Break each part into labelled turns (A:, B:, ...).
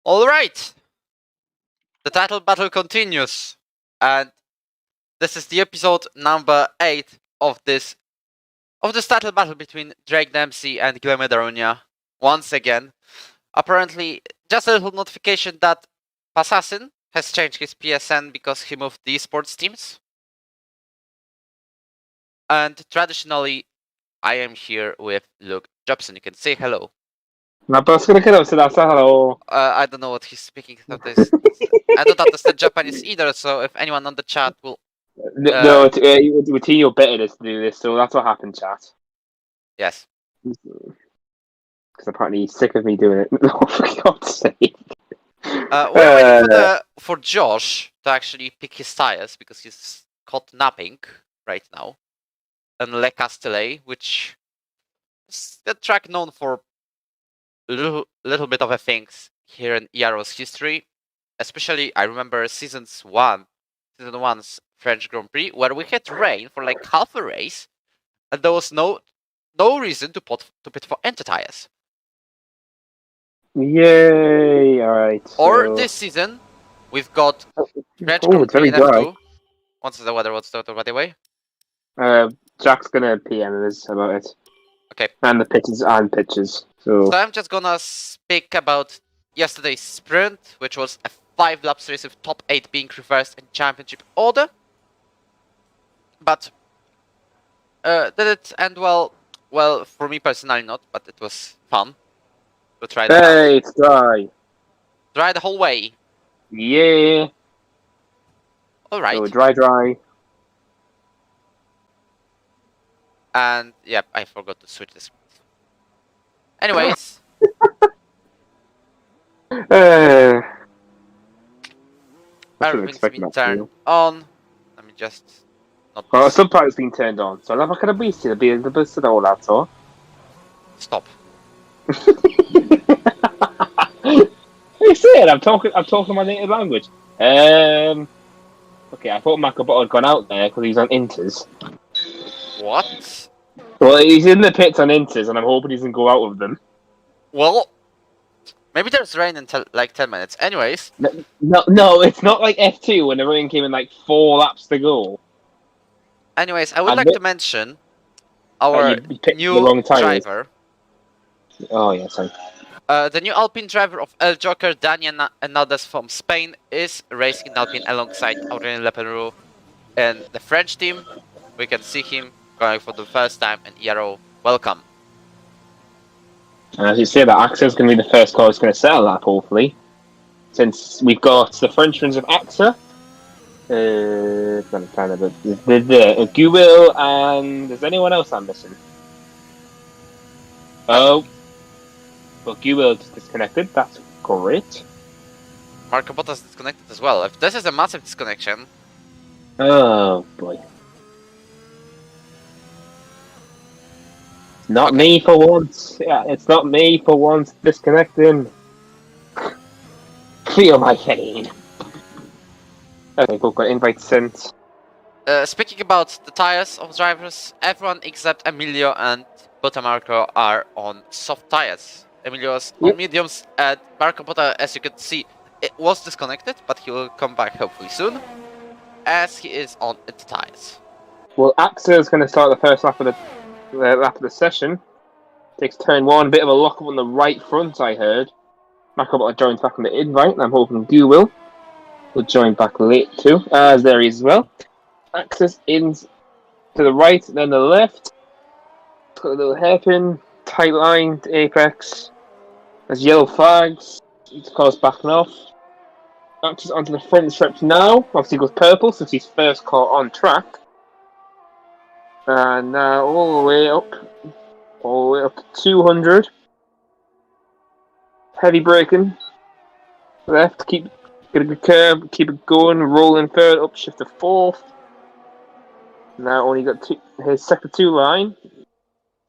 A: All right, the title battle continues, and this is the episode number 8 of this title battle between Drake Dempsey and Guillermo Daronia. Once again, apparently, just a little notification that Assassin has changed his PSN because he moved the esports teams. And traditionally, I am here with Luke Jobson. You can say hello.
B: Ma posso che non si hello.
A: I don't know what he's speaking of this. I don't understand Japanese either, so if anyone on the chat will...
B: No, we're team your better to do this, so that's what happened, chat.
A: Yes.
B: Because apparently he's sick of me doing it. Oh, for God's sake.
A: We're waiting for Josh to actually pick his tires because he's caught napping right now. And Le Castellet, which is a track known for a little bit of a things here in Ero's history. Especially, I remember season 1's French Grand Prix, where we had rain for like half a race, and there was no reason to pit for enter tires.
B: Yay! Alright. So...
A: Or this season, we've got French Grand Prix in F2. What's the weather? What's the weather, by the way?
B: Jack's gonna PM us about it.
A: Okay.
B: And the pitches. So
A: I'm just gonna speak about yesterday's sprint, which was a 5-lap race with top 8 being reversed in championship order. But did it end well? Well, for me personally not, but it was fun to try that out.
B: Hey, it's dry.
A: Dry the whole way.
B: Yeah.
A: Alright.
B: So dry.
A: And yeah, I forgot to switch this. Anyways. Everything's been turned on. Let me just not...
B: Well, subtitles been turned on, so I'm not gonna be still be the best of all that, so.
A: Stop.
B: You see it? I'm talking my native language. Okay, I thought Macaboto had gone out there because he's on Inters.
A: What?
B: Well, he's in the pits on Inters, and I'm hoping he doesn't go out with them.
A: Well, maybe there's rain in like 10 minutes. Anyways.
B: No, it's not like F2 when the rain came in like 4 laps to go.
A: Anyways, I would like to mention our new driver.
B: Oh, yeah, sorry.
A: The new Alpine driver of El Joker, Daniel Hernandez from Spain, is racing in Alpine alongside Aurélien Lepenroux and the French team. We can see him going for the first time in Ero. Welcome.
B: And as you say, that AXA's going to be the first car that's going to settle that, hopefully. Since we've got the Frenchmans of AXA, the Guil, and is anyone else I'm missing? Oh, well, Guil is disconnected. That's great.
A: Marco Bottas disconnected as well. If this is a massive disconnection.
B: Oh boy. Not okay. Me for once. Yeah, it's not me for once disconnecting. Feel my pain. Okay, we've got invites sent.
A: Speaking about the tires of drivers, everyone except Emilio and Marco are on soft tires. Emilio's on mediums, and Marco Botta, as you can see, it was disconnected, but he will come back hopefully soon, as he is on its tires.
B: Well, AXA is going to start the first lap of the session. Takes turn 1, bit of a lock up on the right front, I heard. Marco Botta joins back on the invite, and I'm hoping Gu will join back late too, as there he is as well. AXA's in to the right, then the left. Got a little hairpin, tight line to apex. There's yellow flags. Each car's backing off. AXA's onto the front stretch now. Obviously goes purple since he's first car on track. And now all the way up to 200. Heavy braking. Left, get a good curve, keep it going, rolling third, up shift to 4th. Now only got his sector 2 line.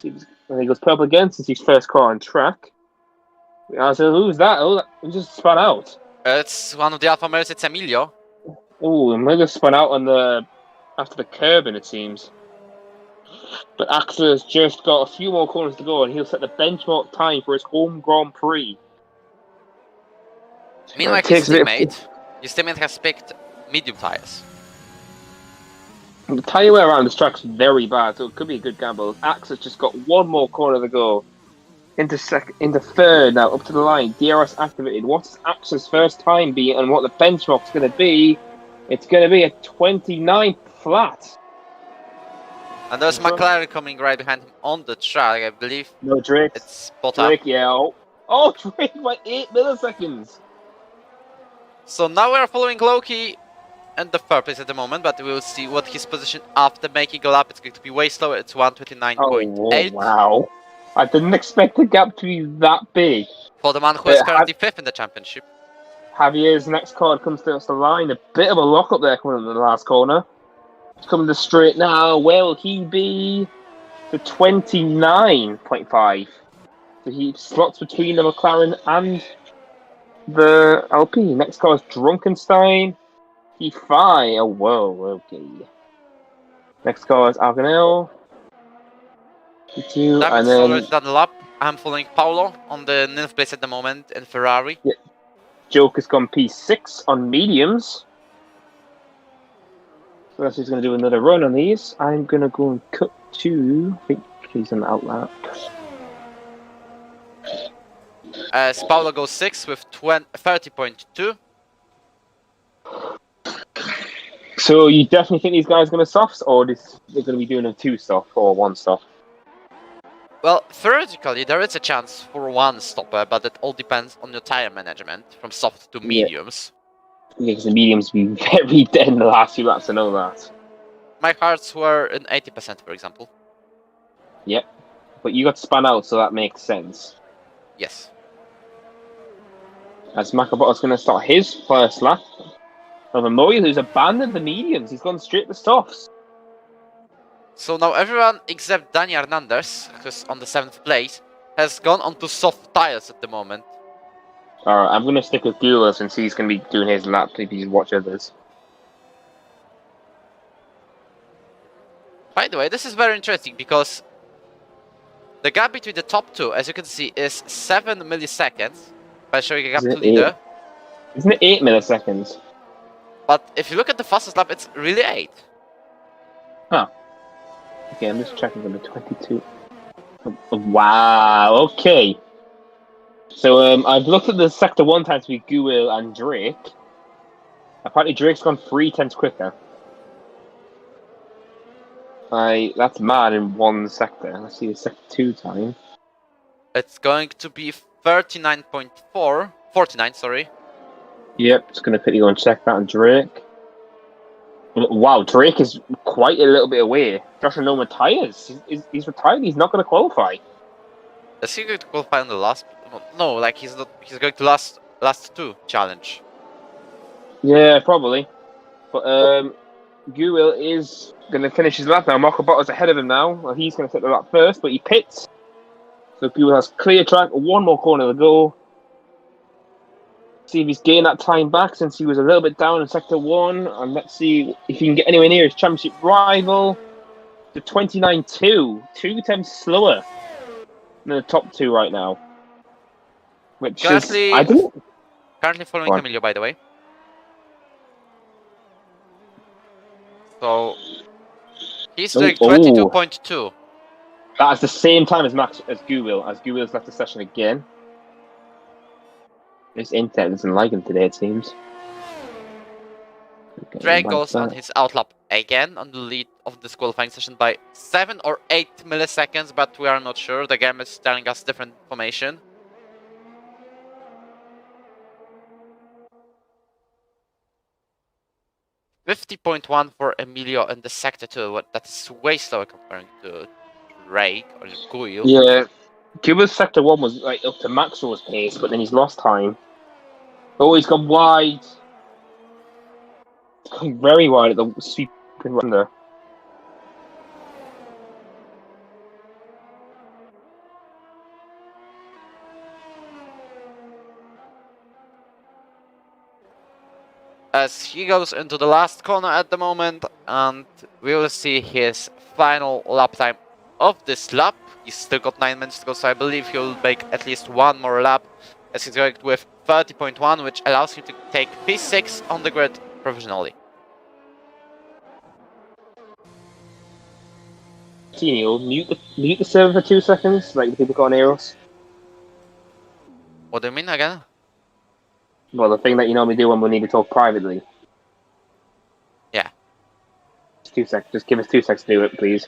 B: And he goes purple again since he's first car on track. So who's that? Oh, he just spun out.
A: It's one of the Alfa Males, it's Emilio.
B: Oh, Emilio spun out on after the curbing, it seems. But AXA's just got a few more corners to go, and he'll set the benchmark time for his home Grand Prix.
A: Meanwhile, his teammate has picked medium tires.
B: The tyre wear around this track's very bad, so it could be a good gamble. Axe has just got one more corner to go. Into third now, up to the line. DRS activated. What's Axe's first time be, and what the benchmark's going to be? It's going to be a 29 flat.
A: And there's McLaren coming right behind him on the track, I believe.
B: No, Drake.
A: It's Bottas.
B: Drake, yeah. Oh, Drake by 8 milliseconds.
A: So now we're following Loki in the third place at the moment, but we will see what his position after making a lap. It's going to be way slower. It's 129.8.
B: Oh, wow. I didn't expect the gap to be that big.
A: For the man who is currently 5th in the championship.
B: Javier's next card comes to us the line. A bit of a lock up there coming in the last corner. He's coming to straight now. Where will he be? To 29.5. So he slots between the McLaren and the LP. Next car is Drunkenstein. P5. Oh, whoa, okay. Next car is Argonel. P2, and then
A: already done a lap. I'm following Paolo on the 9th place at the moment in Ferrari.
B: Yeah. Joke has gone P6 on mediums. So that's who's going to do another run on these. I'm going to go and cut to... I think he's an outlap.
A: As Paolo goes 6th with 30.2.
B: So you definitely think these guys are going to softs, or they're going to be doing a 2 stop or 1 stop?
A: Well, theoretically, there is a chance for 1 stopper, but it all depends on your tire management, from soft to mediums.
B: Yeah, because the mediums be very dead in the last few laps, I know that.
A: My hearts were in 80%, for example.
B: Yep. But you got spun out, so that makes sense.
A: Yes.
B: As Makaboto's going to start his first lap. Over Moya, who's abandoned the mediums. He's gone straight to softs.
A: So now everyone except Dani Hernandez, who's on the 7th place, has gone onto soft tires at the moment.
B: Alright, I'm going to stick with Gula since he's going to be doing his lap if he's watch others.
A: By the way, this is very interesting because the gap between the top 2, as you can see, is 7 milliseconds by showing a gap to leader.
B: Isn't it 8 milliseconds?
A: But if you look at the fastest lap, it's really 8.
B: Huh. Okay, I'm just checking for the 22. Wow, okay. So I've looked at the sector 1 times with Guil and Drake. Apparently Drake's gone 3 tenths quicker. That's mad in 1 sector. Let's see the sector 2 time.
A: It's going to be 49, sorry.
B: Yep, just going to quickly go and check that on Drake. Wow, Drake is quite a little bit away. Josh and Noma tyres. He's retired. He's not going to qualify.
A: Is he going to qualify on the last? No, like he's not. He's going to last 2 challenge.
B: Yeah, probably. But Guil is going to finish his lap now. Makaboto's ahead of him now. Well, he's going to take the lap first, but he pits. So Guil has clear track. 1 more corner to go. See if he's gained that time back since he was a little bit down in sector 1, and let's see if he can get anywhere near his championship rival. The 29.2, 2 times slower than the top 2 right now. Which
A: currently,
B: is, I don't.
A: Currently following Emilio, by the way. So he's doing 22.2.
B: That's the same time as Guil. As Guil's left the session again. This internet doesn't like him today, it seems.
A: Drake goes on his outlap again on the lead of this qualifying session by 7 or 8 milliseconds, but we are not sure. The game is telling us different information. .1 for Emilio in the sector 2. That is way slower comparing to Drake or Guil.
B: Yeah, Cuba's sector 1 was like up to Maxwell's pace, but then he's lost time. Oh, he's gone wide. He's gone very wide at the sweeping run there.
A: As he goes into the last corner at the moment, and we will see his final lap time of this lap. He's still got 9 minutes to go, so I believe he'll make at least 1 more lap as he's going with 30.1, which allows him to take P6 on the grid provisionally.
B: Tino, mute the server for 2 seconds, like the people got on Eros.
A: What do you mean again?
B: Well, the thing that you normally do when we need to talk privately.
A: Yeah.
B: 2 seconds. Just give us 2 seconds to do it, please.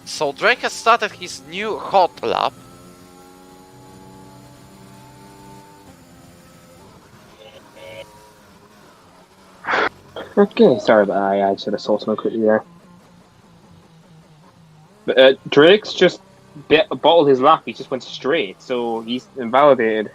A: So Drake has started his new hot lap.
B: Okay, sorry about that. I should have saw something quickly there. But Drake's just bottled his lap. He just went straight, so he's invalidated.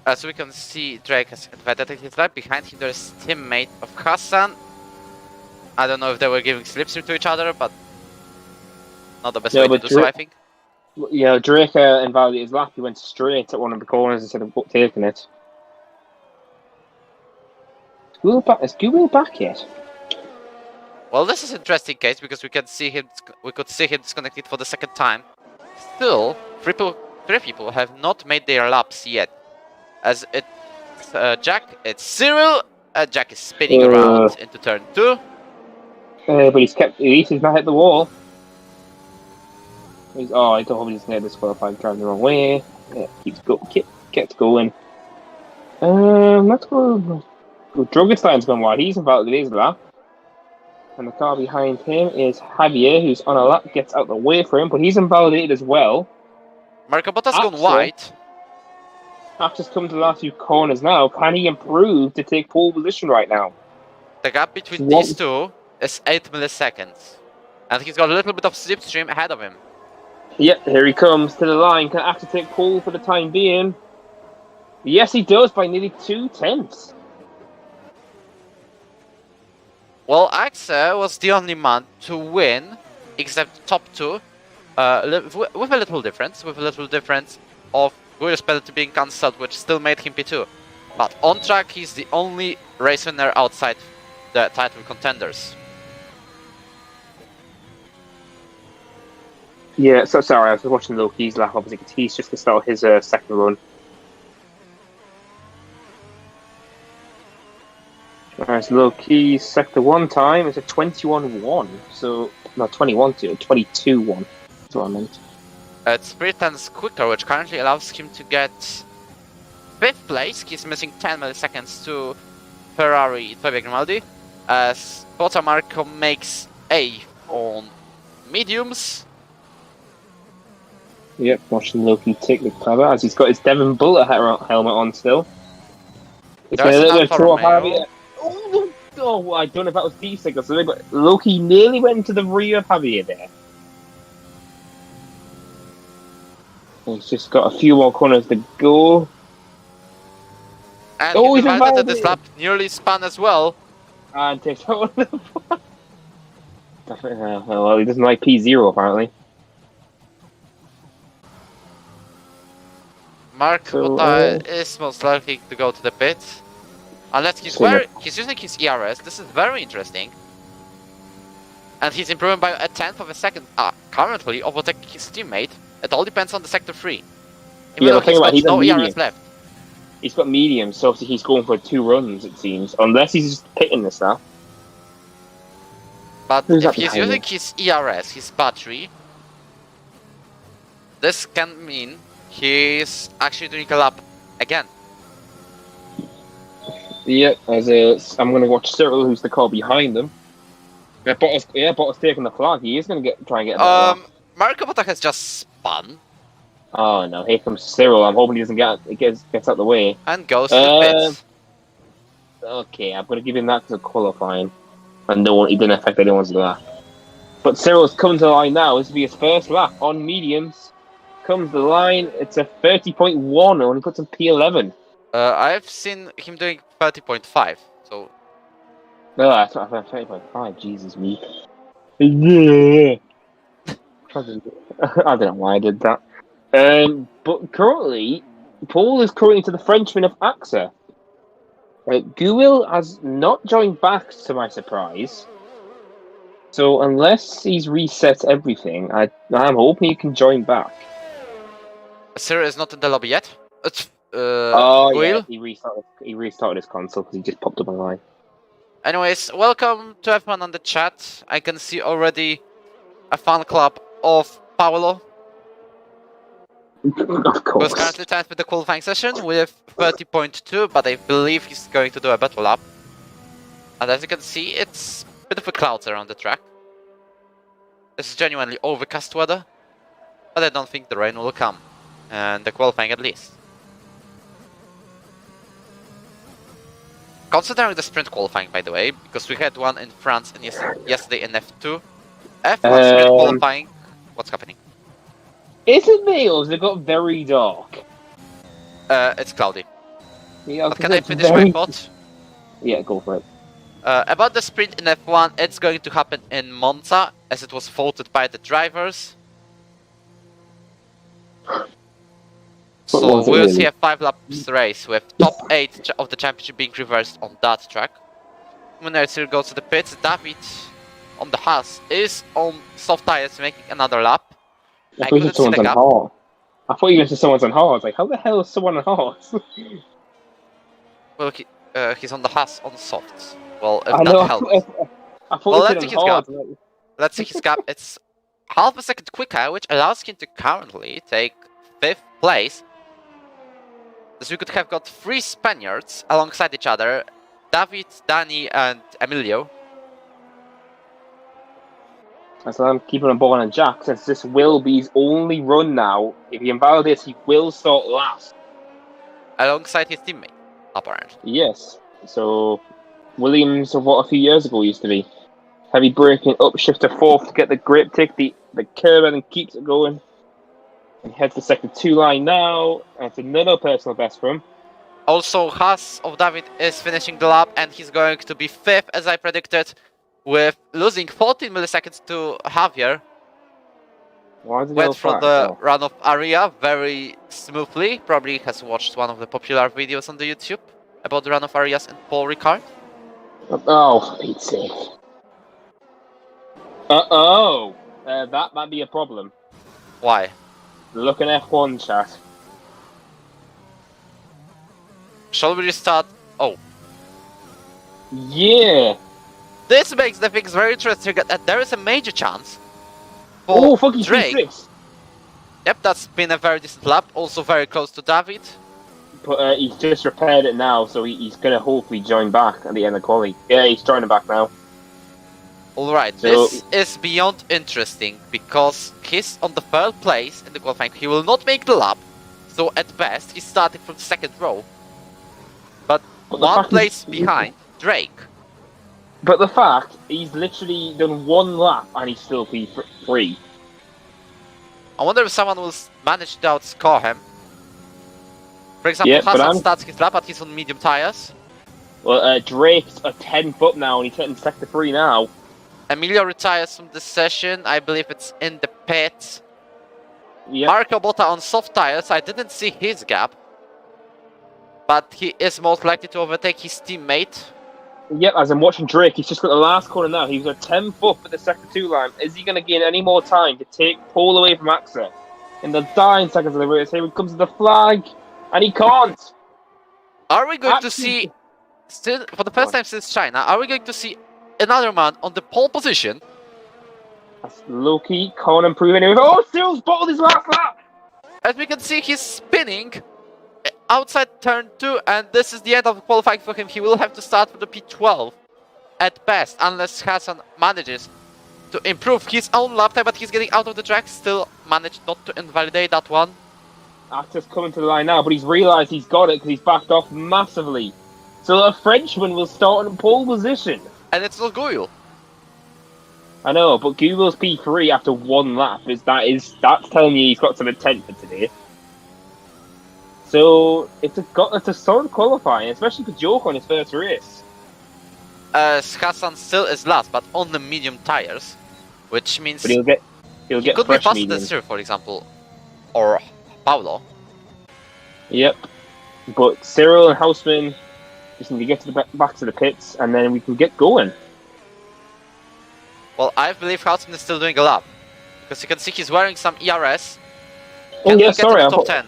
A: As we can see, Drake has invalidated his lap. Behind him there is teammate of Hassan. I don't know if they were giving slipstream to each other, but not the best way to do so, I think.
B: Yeah, Drake invalidated his lap. He went straight at one of the corners instead of taking it. Is Google back yet?
A: Well, this is an interesting case because we could see him disconnected for the second time. Still, three people have not made their laps yet. As it's Jack, it's Cyril, Jack is spinning around into turn 2.
B: But at least he's not hit the wall. I don't hope he's going to disqualified driving the wrong way. Yeah, gets going. Let's go. Druggerstein's gone wide. He's invalidated his lap. And the car behind him is Javier, who's on a lap, gets out the way for him, but he's invalidated as well.
A: Marco Bottas gone wide.
B: After's come to the last few corners now. Can he improve to take pole position right now?
A: The gap between these two is 8 milliseconds. And he's got a little bit of slipstream ahead of him.
B: Yep, here he comes to the line. Can Axel take pole for the time being? Yes, he does, by nearly 2/10.
A: Well, Axel was the only man to win, except top 2, with a little difference. Of Guido's penalty being cancelled, which still made him P2. But on track, he's the only race winner outside the title contenders.
B: Yeah, so sorry, I was watching Loki's lap, obviously, because he's just going to start his second run. Whereas Loki's sector 1 time is a 21-1, so, not 21-2, 22-1, that's what I meant.
A: It's 3 tenths quicker, which currently allows him to get 5th place. He's missing 10 milliseconds to Ferrari Fabio Grimaldi, as Marco makes 8th on mediums.
B: Yep, watching Loki take the cover as he's got his Devon Bullet helmet on still. It's a little bit of throw Javier. Oh, I don't know if that was D-Sig or something, but Loki nearly went to the rear of Javier there. He's just got a few more corners to go.
A: And he's invalidated this lap, nearly spun as well.
B: And takes out one of the well, he doesn't like P0 apparently.
A: Marco is most likely to go to the pit. Unless he's using his ERS. This is very interesting. And he's improving by a 10th of a second currently, overtaking his teammate. It all depends on the sector 3. Even though he's got no ERS left.
B: He's got medium, so he's going for 2 runs, it seems. Unless he's just pitting this now.
A: But if he's using his ERS, his battery, this can mean he's actually doing a lap again.
B: Yeah, I'm going to watch Cyril, who's the car behind him. Yeah, Bottas taking the flag. He is going to try and get a
A: Marco Bottas has just spun.
B: Oh no, here comes Cyril. I'm hoping he doesn't gets out the way.
A: And goes to the pits.
B: Okay, I'm going to give him that because of qualifying. And no, he didn't affect anyone's lap. But Cyril's coming to the line now. This will be his first lap on mediums. Comes the line. It's a 30.1 and he puts in P11.
A: I've seen him doing 30.5, so
B: No, that's what I thought. 30.5. Jesus week. Yeah. I don't know why I did that. But currently, Paul is currently to the Frenchman of AXA. Guil has not joined back, to my surprise. So unless he's reset everything, I'm hoping he can join back.
A: Sir is not in the lobby yet. It's
B: Yeah,
A: Guil.
B: he restarted his console because he just popped up online.
A: Anyways, welcome to everyone on the chat. I can see already a fan club of Paolo,
B: Of
A: who
B: course.
A: is currently 10th with the qualifying session with 30.2, but I believe he's going to do a better lap. And as you can see, it's a bit of a cloud around the track. This is genuinely overcast weather, but I don't think the rain will come, and the qualifying at least. Considering the sprint qualifying, by the way, because we had one in France and yesterday in F2. F1 sprint qualifying, what's happening?
B: Is it me or has it got very dark?
A: It's cloudy.
B: Yeah,
A: But can I finish my thought?
B: Yeah, go for it.
A: About the sprint in F1, it's going to happen in Monza, as it was voted by the drivers. So we'll see a 5 laps race with top 8 of the championship being reversed on that track. When Ercir goes to the pits, David on the Haas is on soft tires making another lap.
B: I thought you said someone's on
A: gap.
B: hard. I thought you were going to say someone's on hard. I was like, how the hell is someone on hard?
A: Well, he's on the Haas on softs. Well, if
B: I know.
A: that helps.
B: I thought
A: Well,
B: you
A: let's
B: said
A: see
B: on
A: his
B: hard.
A: gap. Let's see his gap. It's half a second quicker, which allows him to currently take 5th place. So we could have got 3 Spaniards alongside each other, David, Danny and Emilio.
B: So I'm keeping on ball on Jack, since this will be his only run now. If he invalidates, he will start last.
A: Alongside his teammate, apparently.
B: Yes. So Williams, of what a few years ago used to be. Heavy braking, upshift to 4th to get the grip, take the curve and keeps it going. And heads to second 2 line now. That's another personal best for him.
A: Also, Haas of David is finishing the lap and he's going to be 5th as I predicted, with losing 14 milliseconds to Javier. Went from the run-off area very smoothly. Probably has watched one of the popular videos on the YouTube about the run-off areas in Paul Ricard.
B: Oh, for Pete's sake. That might be a problem.
A: Why?
B: Look at F1 chat.
A: Shall we restart? Oh.
B: Yeah.
A: This makes the things very interesting. There is a major chance for
B: fucking
A: Drake.
B: P6.
A: Yep, that's been a very decent lap. Also very close to David.
B: But he's just repaired it now, so he's going to hopefully join back at the end of quali. Yeah, he's joining back now.
A: Alright,
B: So,
A: this is beyond interesting because he's on the 3rd place in the qualifying. He will not make the lap, so at best he's starting from the 2nd row. But 1 place behind Drake.
B: But the fact, he's literally done 1 lap and he's still P3.
A: I wonder if someone will manage to outscore him. For example, Hassan starts his lap, but he's on medium tires.
B: Well, Drake's a 10th up now and he's hitting sector 3 now.
A: Emilio retires from the session. I believe it's in the pit.
B: Yep.
A: Marco Botta on soft tires. I didn't see his gap. But he is most likely to overtake his teammate.
B: Yep, as I'm watching Drake, he's just got the last corner now. He's a 10th up at the sector 2 line. Is he going to gain any more time to take Paul away from AXA? In the dying seconds of the race, here comes the flag. And he can't.
A: Are we going to see, still for the first time since China, are we going to see another man on the pole position?
B: That's Loki can't improve anyway. Oh, Steele's bottled his last lap!
A: As we can see, he's spinning outside turn 2, and this is the end of qualifying for him. He will have to start with the P12 at best, unless Hassan manages to improve his own lap time, but he's getting out of the track, still managed not to invalidate that one.
B: Actor's coming to the line now, but he's realised he's got it because he's backed off massively. So a Frenchman will start in pole position.
A: And it's not Guil.
B: I know, but Guil's P3 after 1 lap that's telling you he's got some intent for today. So it's a solid qualifying, especially for Joke on his first race.
A: as Hassan still is last, but on the medium tires, which means
B: But he'll get
A: could be
B: fresh
A: faster than
B: medium.
A: Cyril, for example, or Paulo.
B: Yep. But Cyril and Houseman just need to get to the back to the pits, and then we can get going.
A: Well, I believe Houseman is still doing a lap, because you can see he's wearing some ERS.
B: Oh
A: Can
B: yeah,
A: he get
B: sorry,
A: to
B: I
A: the top 10?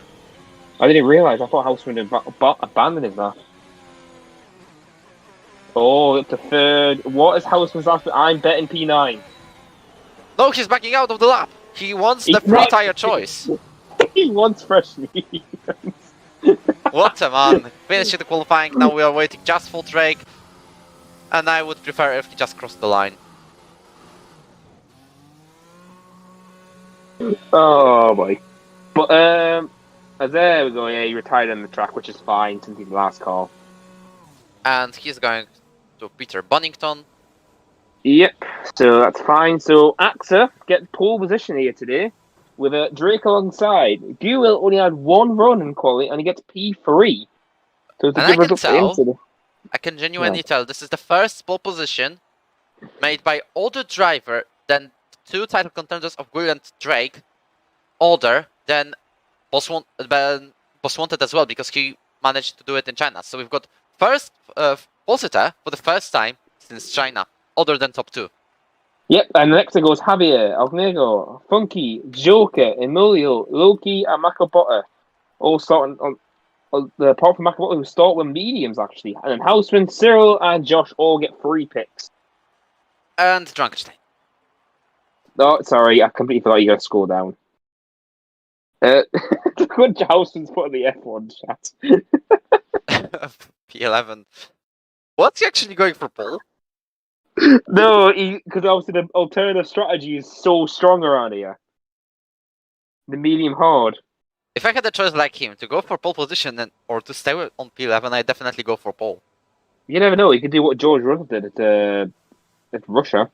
B: didn't realise. I thought Houseman had abandoned his lap. Oh, up to third. What is Houseman's last? I'm betting P9.
A: No, he's backing out of the lap. He wants the
B: He's
A: free
B: not-
A: tire choice.
B: He wants fresh medium.
A: What a man. Finished the qualifying, now we are waiting just for Drake. And I would prefer if he just crossed the line.
B: Oh boy. But there we go. Yeah, he retired on the track, which is fine since he's the last call.
A: And he's going to Peter Bonington.
B: Yep. So that's fine. So AXA get pole position here today with Drake alongside. Guil only had one run in quali and he gets P3. So it's a
A: And
B: good result for him today.
A: I can genuinely tell this is the first pole position made by other driver than two title contenders of Guil and Drake, other than Boss Wanted as well, because he managed to do it in China. So we've got first pole sitter for the first time since China, other than top 2.
B: Yep, and next it goes Javier, Ognego, Funky, Joker, Emilio, Loki, and Makobota. All starting on apart from Makobota, who start with mediums actually. And then Houseman, Cyril, and Josh all get 3 picks.
A: And Drunkenstein.
B: Oh, sorry, I completely forgot you got to scroll down. Good Houseman's put in the F1 chat.
A: P11. What's he actually going for pole?
B: No, because obviously the alternative strategy is so strong around here. The medium hard.
A: If I had a choice like him to go for pole position or to stay on P11, I'd definitely go for pole.
B: You never know. He could do what George Russell did at Russia.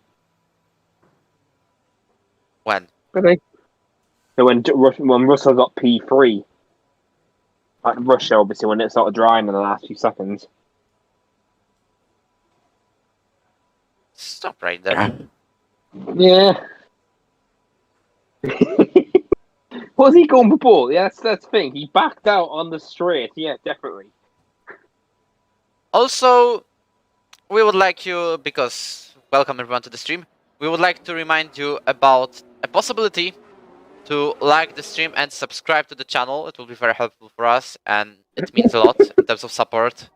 A: When?
B: Really? So when Russell got P3 at Russia, obviously when it started drying in the last few seconds.
A: Stop right there.
B: Yeah. Was he going for pole? Yeah, that's the thing. He backed out on the straight. Yeah, definitely.
A: Also, we would like you, because welcome everyone to the stream, we would like to remind you about a possibility to like the stream and subscribe to the channel. It will be very helpful for us and it means a lot in terms of support.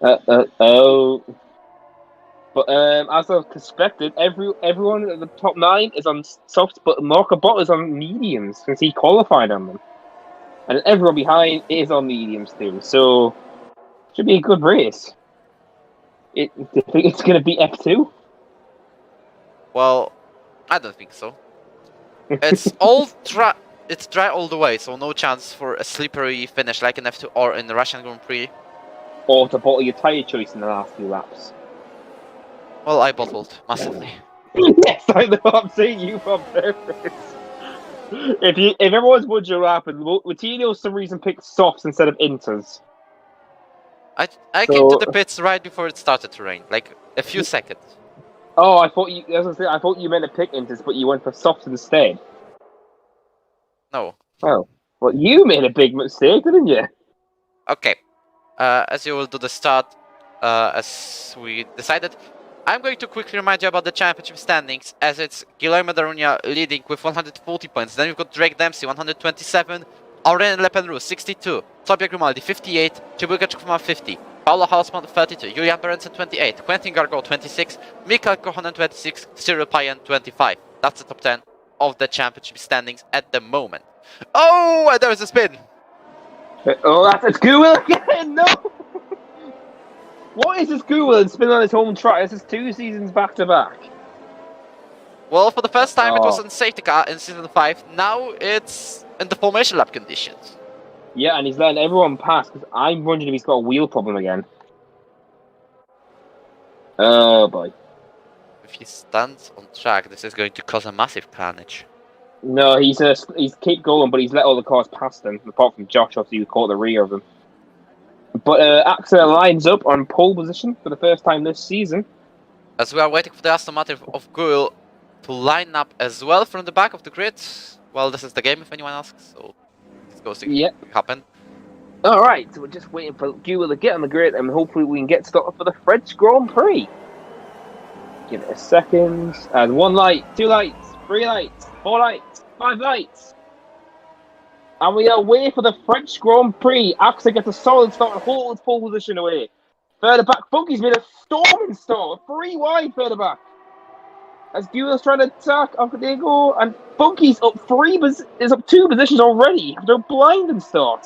B: Oh. But as I expected, everyone at the top 9 is on softs, but Marco Bot is on mediums since he qualified on them. And everyone behind is on mediums too, so should be a good race. Do you think it's going to be F2?
A: Well, I don't think so. It's it's dry all the way, so no chance for a slippery finish like in F2 or in the Russian Grand Prix.
B: Or to bottle your tyre choice in the last few laps.
A: Well, I bottled massively.
B: Yes, I know. I'm saying you on purpose. If everyone's would you happen, Latino for some reason picked softs instead of inters.
A: I came to the pits right before it started to rain, like a few seconds.
B: Oh, I thought you meant to pick inters, but you went for softs instead.
A: No.
B: Oh, well, you made a big mistake, didn't you?
A: Okay. As you will do the start, as we decided, I'm going to quickly remind you about the championship standings, as it's Guilherme Darunia leading with 140 points. Then we've got Drake Dempsey, 127, Aurélien Lepenroux, 62, Tobia Grimaldi, 58, Chibuga Chukuma, 50, Paulo Hausmann, 32, Julian Berensen, 28, Quentin Gargot, 26, Mikael Kohonen, 26, Cyril Payen, 25. That's the top 10 of the championship standings at the moment. Oh, and there was a spin!
B: Oh, that's Google again! No! What is this Google and spin on his home track? This is 2 seasons back to back.
A: Well, for the first time it was in safety car in season 5. Now it's in the formation lap conditions.
B: Yeah, and he's letting everyone pass because I'm wondering if he's got a wheel problem again. Oh boy.
A: If he stands on track, this is going to cause a massive carnage.
B: No, he's keep going, but he's let all the cars past him, apart from Josh, obviously, who caught the rear of him. But AXA lines up on pole position for the first time this season
A: As we are waiting for the Aston Martin of Guil to line up as well from the back of the grid. Well, this is the game if anyone asks, so this goes to happen.
B: Alright, so we're just waiting for Guil to get on the grid and hopefully we can get started for the French Grand Prix. Give it a second. And 1 light, 2 lights, 3 lights, 4 lights, 5 lights. And we are away for the French Grand Prix. Axel gets a solid start and holds pole position away. Further back, Funky's made a storming start. 3 wide further back. As Guil's trying to attack, off they go. And Funky's up 2 positions already. They're blinding start.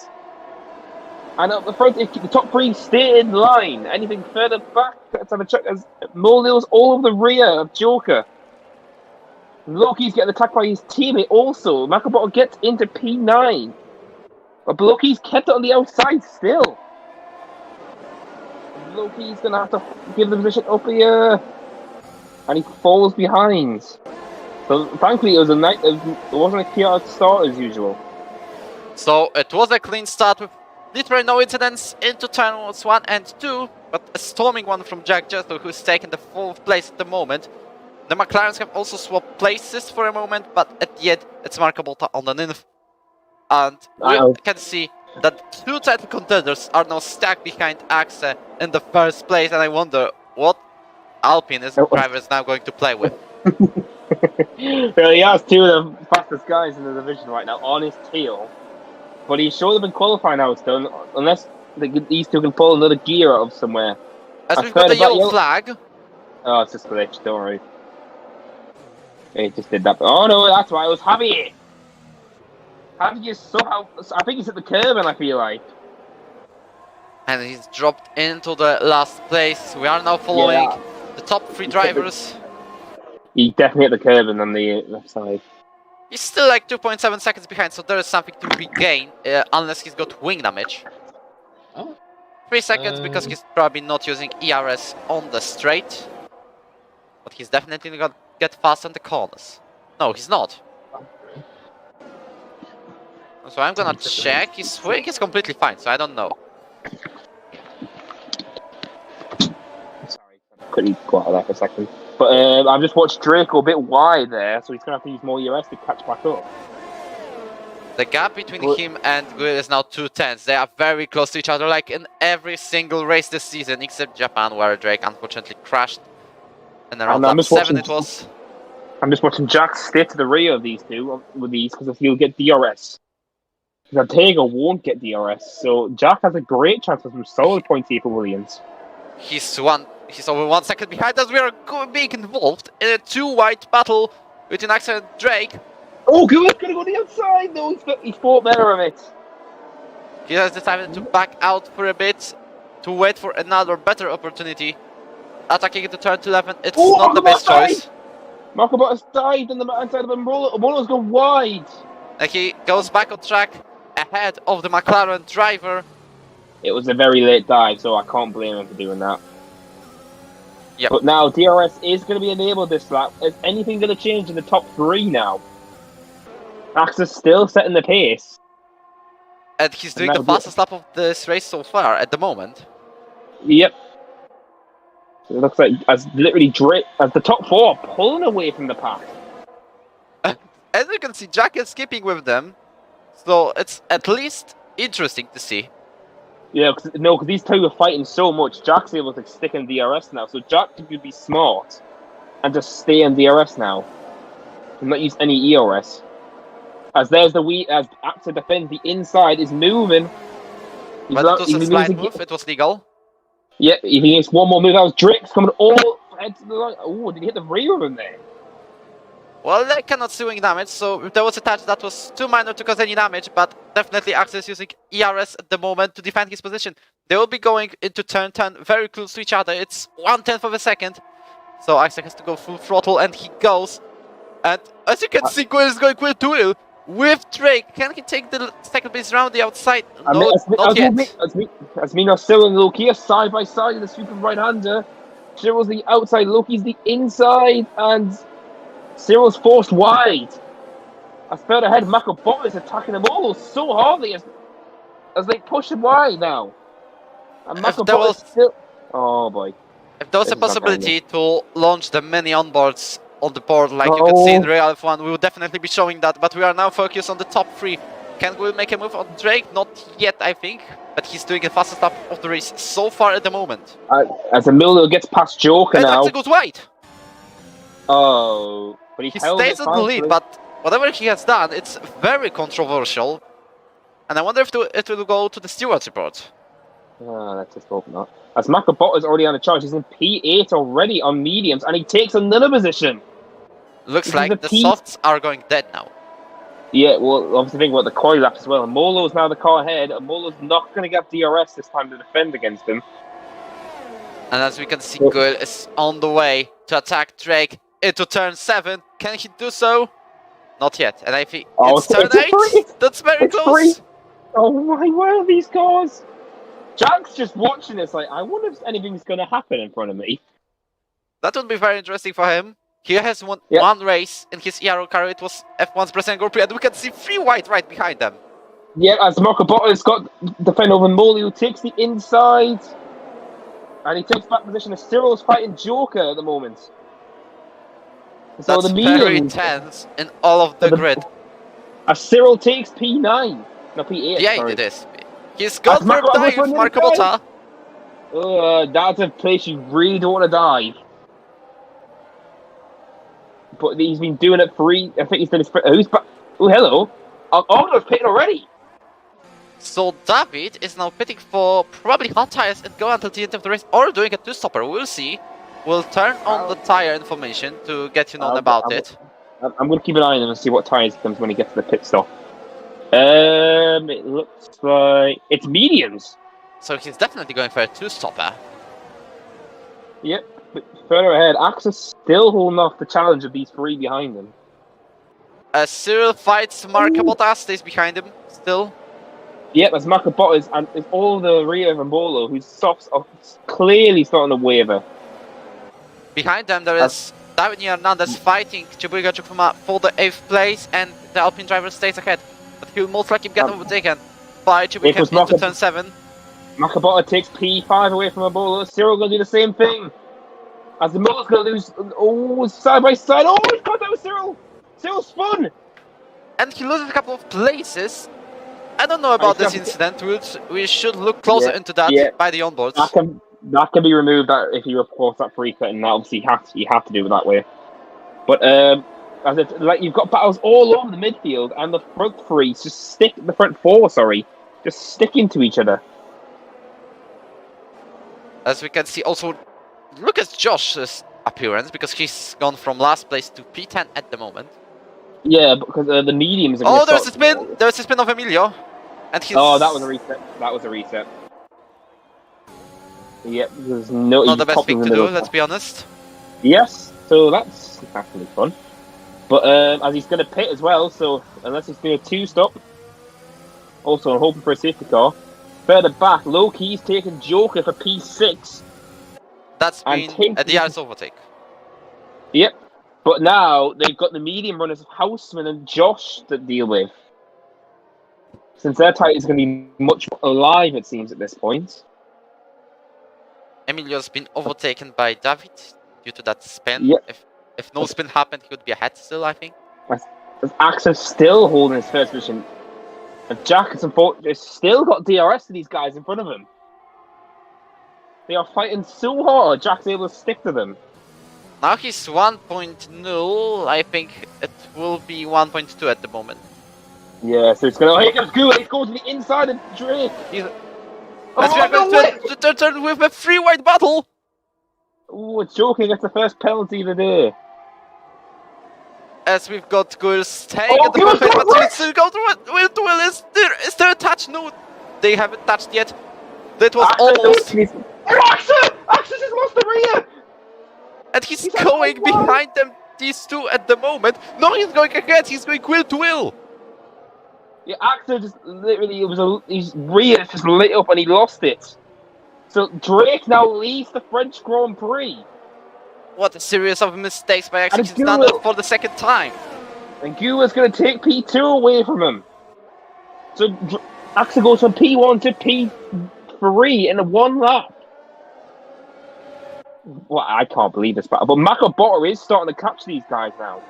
B: And up the front, if the top 3 stay in line. Anything further back, let's have a check. As Molio's all over the rear of Joker. Loki's getting attacked by his teammate also. Makabottle gets into P9. But Loki's kept it on the outside still. Loki's going to have to give the position up here. And he falls behind. So thankfully it was it wasn't a chaotic start as usual.
A: So it was a clean start with literally no incidents into turns 1 and 2. But a storming one from Jack Jettle, who's taken the 4th place at the moment. The McLarens have also swapped places for a moment, but at the end, it's Marco on the ninth. And we can see that 2 title contenders are now stuck behind Axe in the 1st place, and I wonder what Alpine is the driver is now going to play with.
B: Well, he has 2 of the fastest guys in the division right now on his tail. But he's sure they've been qualifying now still, unless these 2 can pull another gear out of somewhere.
A: As we've got the yellow flag.
B: Oh, it's just glitched, don't worry. He just did that. Oh no, that's why it was Javier. Javier somehow, I think he's at the curb, and I feel like.
A: And he's dropped into the last place. We are now following the top 3 drivers.
B: He definitely hit the curb and on the left side.
A: He's still like 2.7 seconds behind, so there is something to regain, unless he's got wing damage.
C: Oh.
A: 3 seconds because he's probably not using ERS on the straight. But he's definitely going to get fast on the corners. No, he's not. So I'm gonna check. His swing is completely fine, so I don't know.
B: Sorry, couldn't go out of that for a second. But I've just watched Draco a bit wide there, so he's gonna have to use more ERS to catch back up.
A: The gap between him and Guil is now 2 tenths. They are very close to each other, like in every single race this season, except Japan, where Drake unfortunately crashed. And around lap 7 it was.
B: I'm just watching Jack stay to the rear of these 2 with these because he'll get DRS. Ortega won't get DRS, so Jack has a great chance of some solid points here for Williams.
A: He's over 1 second behind us. We are being involved in a 2-wide battle between Axel and Drake.
B: Oh, Guil's gonna go to the outside. No, he thought better of it.
A: He has decided to back out for a bit to wait for another better opportunity. Attacking into turn 11, it's not the best choice.
B: Makabot's dived on the inside of Molo's. Molo's gone wide.
A: And he goes back on track ahead of the McLaren driver.
B: It was a very late dive, so I can't blame him for doing that.
A: Yep.
B: But now DRS is going to be enabled this lap. Is anything going to change in the top 3 now? Max is still setting the pace.
A: And he's doing the fastest lap of this race so far at the moment.
B: Yep. It looks like as literally as the top 4 are pulling away from the pack.
A: As you can see, Jack is skipping with them. So it's at least interesting to see.
B: Yeah, because these 2 are fighting so much. Jack's able to stick in DRS now. So Jack could be smart and just stay in DRS now. And not use any ERS. As there's as Axel defends, the inside is moving.
A: But it was a slide move, it was legal.
B: Yeah, if he gets one more move, that was Drake's coming all head to the line. Oh, did he hit the rear of him there?
A: Well, they cannot see wing damage, so if there was a touch that was too minor to cause any damage, but definitely Axel is using ERS at the moment to defend his position. They will be going into turn 10 very close to each other. It's 1/10 of a second. So Axel has to go full throttle, and he goes. And as you can see, Guil is going with duel with Drake. Can he take the second place round the outside? No, not yet.
B: As Mina still and Loki are side by side in the super right-hander. Cyril's the outside, Loki's the inside, and Cyril's forced wide. As further ahead, Makabot is attacking them all so hardly as they push him wide now. And Makabot is still... Oh boy.
A: If there was a
B: This is not going
A: possibility to launch the many onboards on the board like you can see in Ero F1, we would definitely be showing that, but we are now focused on the top 3. Can we make a move on Drake? Not yet, I think, but he's doing the fastest lap of the race so far at the moment.
B: As Emilio gets past Joker
A: And
B: now.
A: Axel goes wide!
B: Oh, but he
A: stays in the lead, but whatever he has done, it's very controversial. And I wonder if it will go to the stewards report.
B: Let's just hope not. As Makabot is already on the charge, he's in P8 already on mediums, and he takes another position.
A: Looks like the softs are going dead now.
B: Yeah, well, obviously think about the quali laps as well. And Molo's now the car ahead, and Molo's not going to get DRS this time to defend against him.
A: And as we can see, Gull is on the way to attack Drake into turn 7. Can he do so? Not yet. And I think it's turn 8. That's very close.
B: Oh my, where are these cars? Jack's just watching this like, I wonder if anything's going to happen in front of me.
A: That would be very interesting for him. He has won one race in his Ero car. It was F1's Brazilian Grand Prix, and we can see 3 white right behind them.
B: Yeah, as Makabot has got defend over Moli, who takes the inside. And he takes back position as Cyril's fighting Joker at the moment. So
A: that's
B: the
A: very tense in all of the grid.
B: As Cyril takes P9. No, P8.
A: Yeah,
B: sorry.
A: it is. He's gone for a dive, Marco.
B: That's a place you really don't want to dive. But he's been doing it for I think he's done his... Who's back? Oh, hello. Aldo's pitting already.
A: So David is now pitting for probably hot tires and go until the end of the race, or doing a 2-stopper. We'll see. We'll turn on the tire information to get you known about it.
B: I'm going to keep an eye on him and see what tires he comes when he gets to the pit stop. It looks like it's mediums.
A: So he's definitely going for a 2-stopper.
B: Yep. But further ahead, Axe is still holding off the challenge of these 3 behind him.
A: Cyril fights Marco, stays behind him still.
B: Yep, as Makabot is all the rear of Mbolo, whose softs are clearly starting to waver.
A: Behind them there is David Hernandez fighting Chibuiga Chukuma for the 8th place, and the Alpine driver stays ahead. But he'll most likely get overtaken by Chibuiga into turn 7.
B: Makabot takes P5 away from Mbolo. Cyril going to do the same thing. As the Mbolo's going to lose side by side. Oh, he's got that with Cyril! Cyril spun!
A: And he loses a couple of places. I don't know about this incident. We should look closer into that by the onboards.
B: That can be removed if he reports that free cut, and obviously you have to do it that way. But you've got battles all over the midfield, and the front 3 the front 4, just sticking to each other.
A: As we can see, also look at Josh's appearance, because he's gone from last place to P10 at the moment.
B: Yeah, because the mediums.
A: There's a spin. There's a spin of Emilio, and he's.
B: Oh, that was a reset. That was a reset. Yep, there's not
A: the best thing to do. Let's be honest.
B: Yes, so that's actually fun. But as he's going to pit as well, so unless he's doing a 2-stop, also I'm hoping for a safety car. Further back, Loki's taking Joker for P6.
A: That's been a DRS overtake.
B: Yep. But now they've got the medium runners of Houseman and Josh to deal with. Since their title is going to be much more alive, it seems, at this point.
A: Emilio's been overtaken by David due to that spin.
B: Yep.
A: If no spin happened, he would be ahead still, I think.
B: Axel's still holding his first position. And Jack has still got DRS to these guys in front of him. They are fighting so hard, Jack's able to stick to them.
A: Now he's 1.0, I think it will be 1.2 at the moment.
B: Yeah, so it's going to... Here comes Gula, he's going to the inside of Drake.
A: Turn with a 3 white battle.
B: Oh, it's joking, it's the first penalty of the day.
A: As we've got Gul staying at the front page, but we still go through it. Is there a touch? No, they haven't touched yet. That was almost...
B: Axel just lost the rear!
A: And he's going behind them, these 2 at the moment. No, he's going ahead, he's going wheel to wheel.
B: Yeah, Axel just literally, his rear just lit up and he lost it. So Drake now leads the French Grand Prix.
A: What a series of mistakes by Axel. He's done it for the 2nd time.
B: And Gula's going to take P2 away from him. So Axel goes from P1 to P3 in 1 lap. Well, I can't believe this battle. But Makabotta is starting to catch these guys now.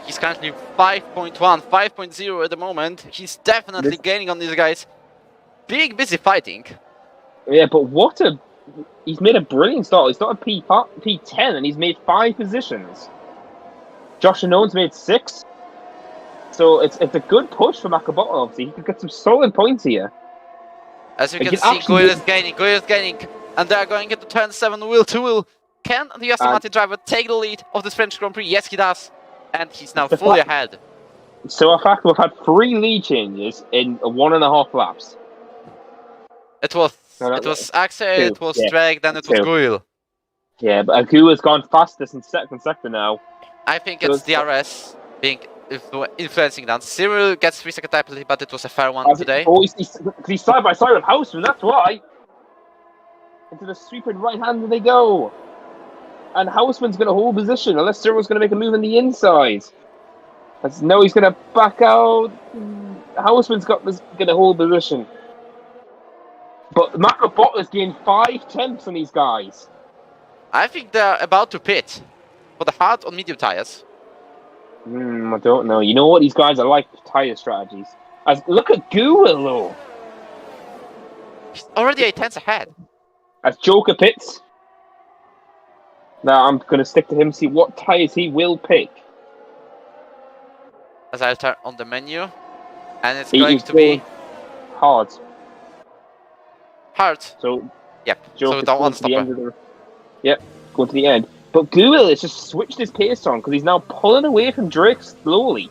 A: He's currently 5.1, 5.0 at the moment. He's definitely gaining on these guys. Being busy fighting.
B: Yeah, but he's made a brilliant start. He started P10 and he's made 5 positions. Josh Anone's made 6. So it's a good push for Makabotta, obviously. He could get some solid points here.
A: As you can see, Goyle is gaining, and they're going into turn 7 wheel to wheel. Can the Aston Martin driver take the lead of this French Grand Prix? Yes, he does. And he's now fully ahead.
B: So, in fact, we've had 3 lead changes in 1.5 laps.
A: It was Axel, it was Drake, then it was Goyle.
B: Yeah, but Goyle's gone fastest in second sector now.
A: I think it's DRS being influencing that. Cyril gets 3-second time penalty, but it was a fair one today.
B: Oh, he's side by side with Houseman, that's why. Into the sweeping right hand they go. And Houseman's going to hold position, unless Cyril's going to make a move on the inside. No, he's going to back out. Houseman's going to hold position. But Makabotta's gained 5 tenths on these guys.
A: I think they're about to pit for the hard or medium tires.
B: I don't know. You know what these guys are like for tyre strategies. Look at Goyle, though.
A: He's already 8 tenths ahead.
B: As Joker pits. Now I'm going to stick to him, see what tyres he will pick.
A: As I turn on the menu. And it's going to be...
B: hard.
A: Hard.
B: So,
A: yep. So don't want to stop her.
B: Yep, going to the end. But Goyle has just switched his pace on because he's now pulling away from Drake slowly.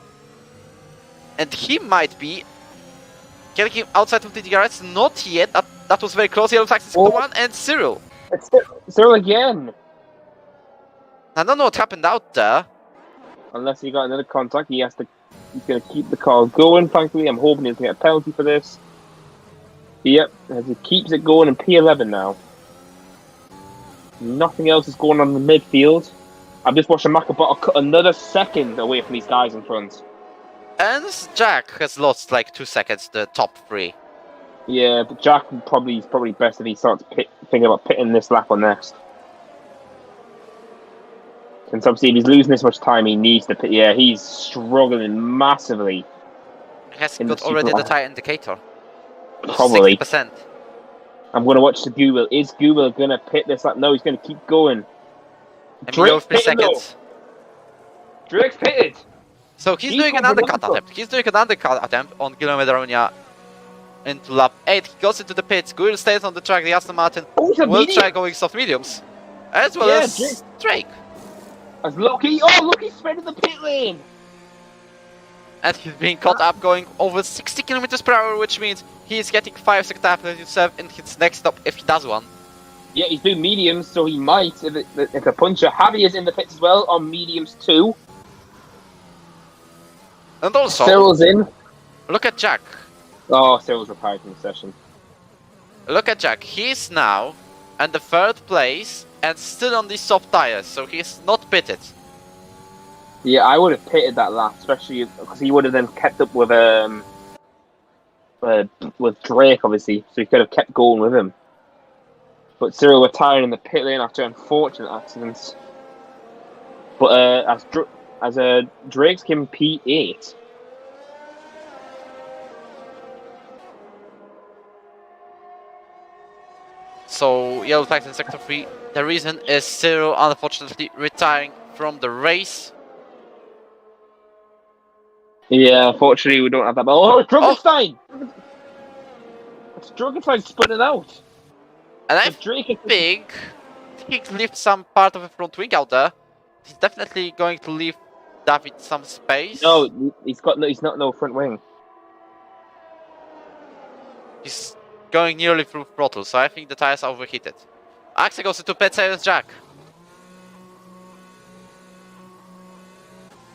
A: And he might be getting him outside of the DRS. Not yet. That was very close. Yellow flag is the one. And Cyril.
B: It's Cyril again.
A: I don't know what happened out there.
B: Unless he got another contact, he's going to keep the car going, thankfully. I'm hoping he'll get a penalty for this. Yep, as he keeps it going in P11 now. Nothing else is going on in the midfield. I'm just watching Makabotta cut another second away from these guys in front.
A: And Jack has lost like 2 seconds, the top 3.
B: Yeah, but Jack is probably best if he starts thinking about pitting this lap or next. Since obviously if he's losing this much time, he needs to pit. Yeah, he's struggling massively.
A: He has got already the tyre indicator.
B: Probably.
A: 60%.
B: I'm going to watch the Goyle. Is Goyle going to pit this lap? No, he's going to keep going.
A: Drake's 3 seconds.
B: Drake's pitted.
A: So he's doing an undercut attempt. He's doing an undercut attempt on Guillermo Daronia into lap 8. He goes into the pits. Goyle stays on the track. The Aston Martin will try going soft mediums. As well as Drake.
B: As Loki. Oh, look, he's sped in the pit lane.
A: And he's being caught up going over 60 kilometers per hour, which means he's getting 5-second time penalty to serve in his next stop if he does one.
B: Yeah, he's doing mediums, so he might if a puncher. Javi is in the pits as well on mediums too.
A: And also,
B: Cyril's in.
A: Look at Jack.
B: Oh, Cyril's retired from the session.
A: Look at Jack. He's now in the 3rd place and still on these soft tires, so he's not pitted.
B: Yeah, I would have pitted that lap, especially because he would have then kept up with Drake, obviously, so he could have kept going with him. But Cyril retired in the pit lane after unfortunate accidents. But as Drake's came P8.
A: So yellow flags in sector 3. The reason is Cyril unfortunately retiring from the race.
B: Yeah, unfortunately we don't have that. Oh, Drugenstein! It's Drugenstein spinning out.
A: And I think he can leave some part of the front wing out there. He's definitely going to leave David some space.
B: No, he's not no front wing.
A: He's going nearly through throttle, so I think the tires are overheated. Axel goes into pit side with Jack.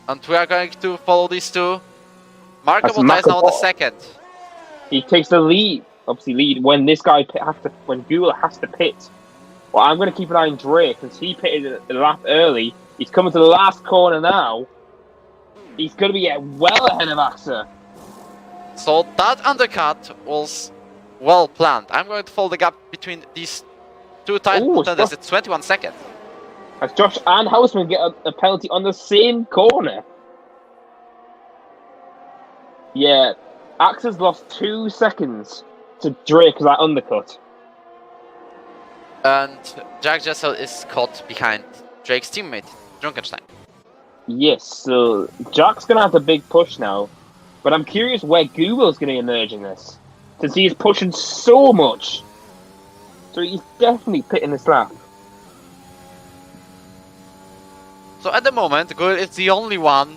A: And we are going to follow these two. Marco Bottas is now on the 2nd.
B: He takes the lead, obviously when this guy when Goyle has to pit. Well, I'm going to keep an eye on Drake because he pitted the lap early. He's coming to the last corner now. He's going to be well ahead of Axel.
A: So that undercut was well planned. I'm going to follow the gap between these two title contenders. It's 21 seconds.
B: As Josh and Houseman get a penalty on the same corner. Yeah, Axe has lost 2 seconds to Drake as that undercut.
A: And Jack Jessel is caught behind Drake's teammate, Drunkenstein.
B: Yes, so Jack's going to have a big push now. But I'm curious where Google's going to emerge in this. Since he's pushing so much. So he's definitely pitting this lap.
A: So at the moment, Google is the only one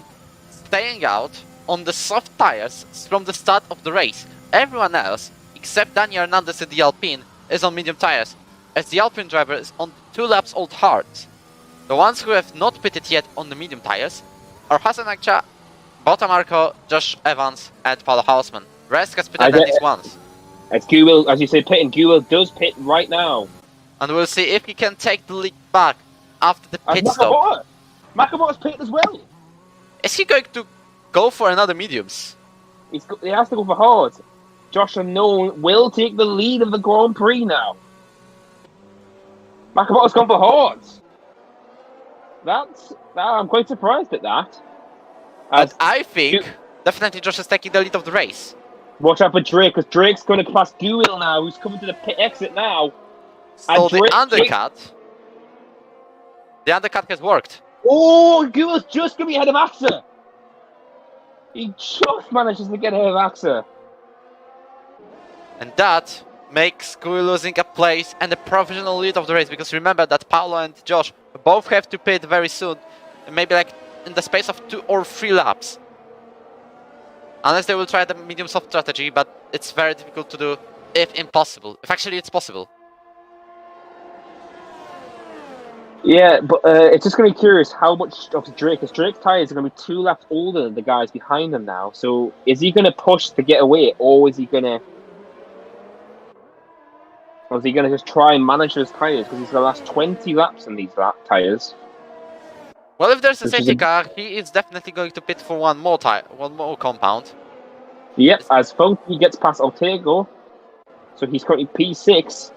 A: staying out on the soft tires from the start of the race. Everyone else, except Daniel Hernandez in the Alpine, is on medium tires, as the Alpine driver is on 2 laps old hards. The ones who have not pitted yet on the medium tires are Hasan Akça, Bota Marco, Josh Evans, and Paulo Hausmann. Rest has pitted at least once.
B: As Google, as you say, pitting, Google does pit right now.
A: And we'll see if he can take the lead back after the pit stop.
B: Makabota's pitted as well.
A: Is he going to go for another mediums?
B: He has to go for hard. Josh Unknown will take the lead of the Grand Prix now. Makabota's gone for hard. I'm quite surprised at that.
A: And I think definitely Josh is taking the lead of the race.
B: Watch out for Drake, because Drake's going to pass Guil now, who's coming to the pit exit now.
A: So the undercut has worked.
B: Oh, Guil's just going to be ahead of Akça. He just manages to get ahead of Akça.
A: And that makes Guil losing a place and a provisional lead of the race, because remember that Paulo and Josh both have to pit very soon, maybe like in the space of 2 or 3 laps. Unless they will try the medium soft strategy, but it's very difficult to do, if impossible. If actually it's possible.
B: Yeah, but it's just going to be curious how much of Drake, because Drake's tyres are going to be 2 laps older than the guys behind him now. So is he going to push to get away, or is he going to just try and manage his tyres, because he's going to last 20 laps in these tyres?
A: Well, if there's a safety car, he is definitely going to pit for one more compound.
B: Yep, as Fonty gets past Ortego, so he's currently P6.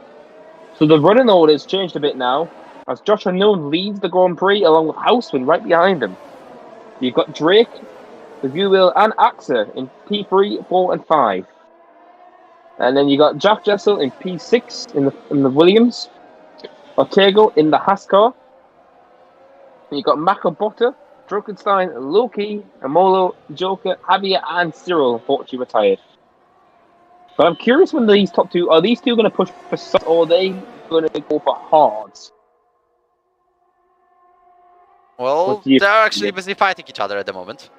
B: So the running order has changed a bit now, as Josh Unknown leads the Grand Prix along with Houseman right behind him. You've got Drake, Guil, and Akça in P3, 4, and 5. And then you got Jack Jessel in P6 in the Williams, Ortego in the Haas car. And you got Makabotta, Drunkenstein, Loki, Amolo, Joker, Javier, and Cyril unfortunately retired. But I'm curious when these top 2 are these 2 going to push for soft, or are they going to go for hards?
A: Well, they're actually busy fighting each other at the moment.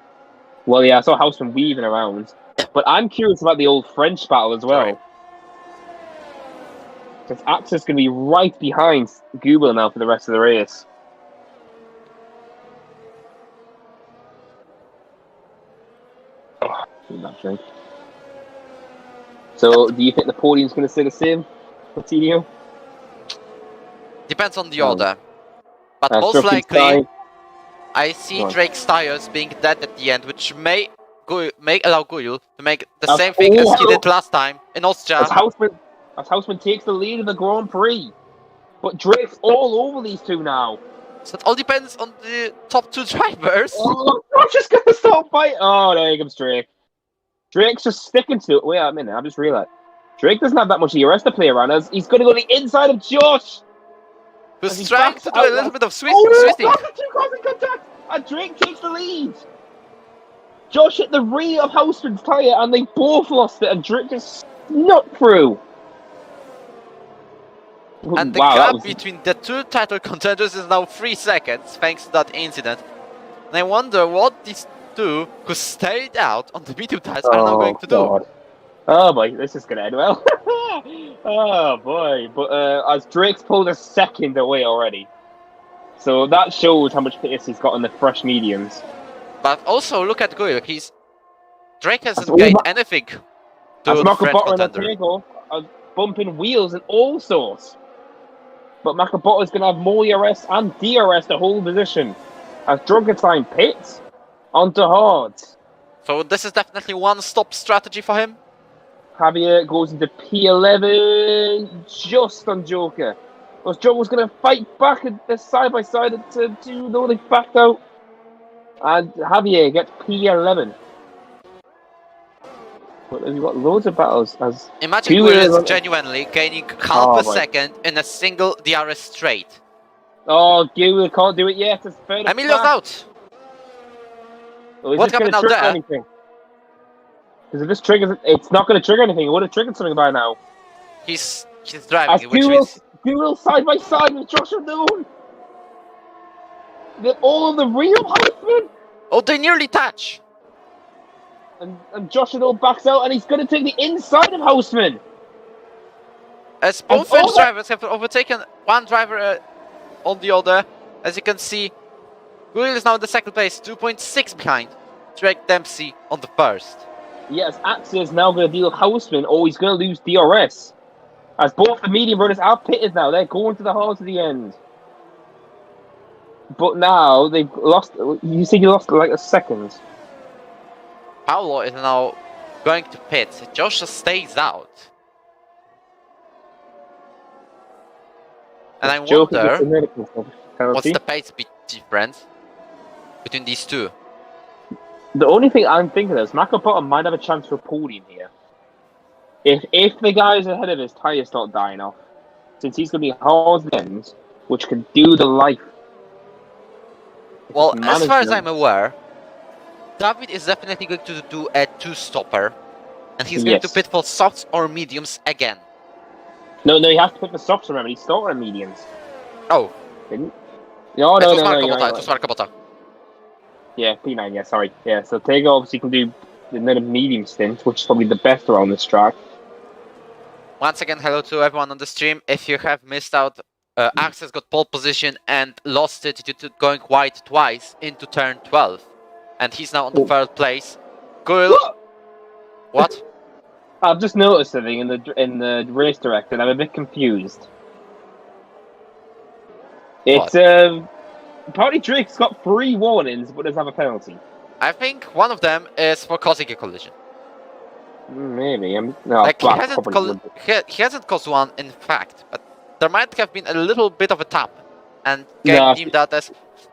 B: Well, yeah, I saw Houseman weaving around. But I'm curious about the old French battle as well. Because Akça's going to be right behind Guil now for the rest of the race. Oh, that drink. So, do you think the podium's going to stay the same for TDO?
A: Depends on the order. But most likely, I see Drake's tires being dead at the end, which may allow Guil to make the same thing as he did last time in Austria.
B: As Houseman takes the lead in the Grand Prix. But Drake's all over these 2 now.
A: So it all depends on the top 2 drivers.
B: Oh, I'm just going to stop fighting. Oh, there comes Drake. Drake's just sticking to it. Wait a minute, I just realised. Drake doesn't have that much ERS to play around as. He's going to go to the inside of Josh.
A: Who's trying to do a little bit of sweeping.
B: Two cars in contact, and Drake takes the lead. Josh hit the rear of Houseman's tyre, and they both lost it, and Drake just snuck through.
A: And the gap between the 2 title contenders is now 3 seconds, thanks to that incident. And I wonder what these 2 who stayed out on the medium tires are now going to do.
B: Oh boy, this is going to end well. Oh boy, but as Drake's pulled a second away already. So that shows how much pace he's got on the fresh mediums.
A: But also look at Guil, Drake hasn't gained anything to the French contender.
B: Bumping wheels and all sorts. But Makabota's going to have more ERS and DRS to hold position. As Drunkenstein pits onto hards.
A: So this is definitely one-stop strategy for him.
B: Javier goes into P11 just on Joker. Was Joe was going to fight back at the side by side to no, they backed out. And Javier gets P11. But we've got loads of battles as
A: Imagine Guil is genuinely gaining half a second in a single DRS straight.
B: Oh, Guil can't do it yet. It's
A: Emilio's out.
B: Oh,
A: What happened out there?
B: Anything? Because if this triggers, it's not going to trigger anything. It would have triggered something by now.
A: He's driving.
B: Guil side by side with Joshua Noon. All of the real Houseman.
A: Oh, they nearly touch.
B: And Joshua Noon backs out, and he's going to take the inside of Houseman.
A: As both French drivers have overtaken one driver on the other, as you can see, Guil is now in the second place, 2.6 behind Drake Dempsey on the first.
B: Yes, Axel is now going to deal with Houseman, or he's going to lose DRS. As both the medium runners are pitted now, they're going to the hard to the end. But now they've lost. You see, you lost like a second.
A: Paulo is now going to pit. Joshua stays out. And I wonder what's the pace difference between these two.
B: The only thing I'm thinking is Macabottom might have a chance for a podium here. If the guys ahead of his tyres start dying off, since he's going to be hard to the end, which can do the life.
A: Well, as far as I'm aware, David is definitely going to do a two-stopper, and he's going to pit for softs or mediums again.
B: No, he has to pit for softs, remember, he started on mediums.
A: Oh.
B: Didn't? No.
A: It was Marco.
B: Yeah, P9, yeah, sorry. Yeah, so Tego obviously can do another medium stint, which is probably the best around this track.
A: Once again, hello to everyone on the stream. If you have missed out, Axel's got pole position and lost it due to going wide twice into turn 12. And he's now on the third place. Guil. What?
B: I've just noticed something in the race director, and I'm a bit confused. It's apparently Drake's got 3 warnings, but doesn't have a penalty.
A: I think one of them is for causing a collision.
B: Maybe.
A: He hasn't caused one, in fact, but there might have been a little bit of a tap, and deemed that as,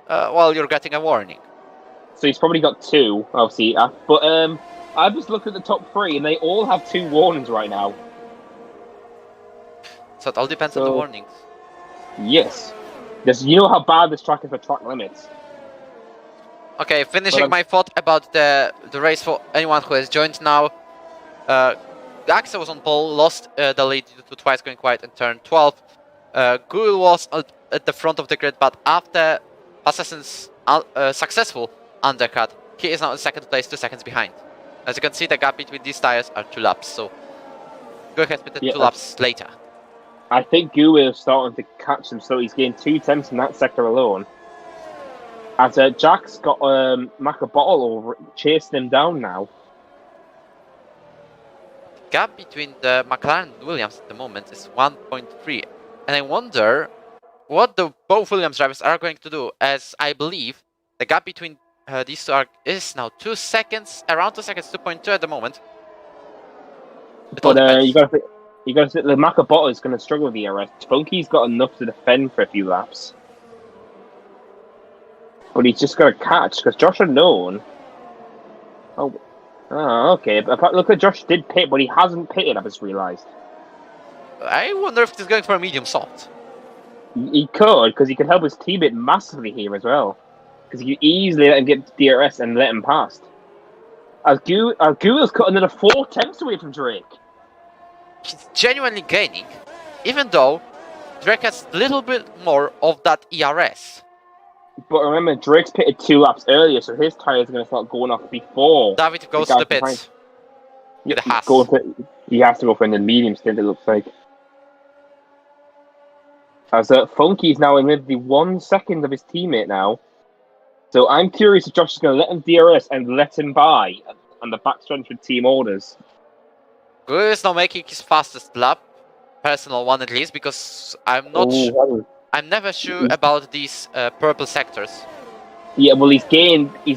A: well, you're getting a warning.
B: So he's probably got 2, obviously. But I just looked at the top 3, and they all have 2 warnings right now.
A: So it all depends on the warnings.
B: Yes. You know how bad this track is for track limits.
A: Okay, finishing my thought about the race for anyone who has joined now. Axel was on pole, lost the lead due to twice going wide in turn 12. Guil was at the front of the grid, but after Assassin's successful undercut, he is now in second place, 2 seconds behind. As you can see, the gap between these tires are 2 laps, so Guil has pitted 2 laps later.
B: I think Guil is starting to catch him, so he's gained 2 tenths in that sector alone. As Jack's got Macabottle over, chasing him down now.
A: The gap between the McLaren and Williams at the moment is 1.3, and I wonder what the both Williams drivers are going to do, as I believe the gap between these two is now 2 seconds, around 2 seconds, 2.2 at the moment.
B: But you got to think the Macabottle is going to struggle with the DRS. Funky's got enough to defend for a few laps. But he's just got to catch, because Josh Unknown... Oh, okay. Look at Josh did pit, but he hasn't pitted, I've just realised.
A: I wonder if he's going for a medium soft.
B: He could, because he could help his teammate massively here as well. Because he could easily let him get DRS and let him past. As Guil's cut another 4 tenths away from Drake.
A: He's genuinely gaining, even though Drake has a little bit more of that ERS.
B: But remember, Drake's pitted 2 laps earlier, so his tyres are going to start going off before.
A: David goes to the pits.
B: He has to go for the medium stint, it looks like. As Funky's now in maybe 1 second of his teammate now. So I'm curious if Josh is going to let him DRS and let him by on the backstretch with team orders.
A: Guil is now making his fastest lap, personal one at least, because I'm not I'm never sure about these purple sectors.
B: Yeah, well, he's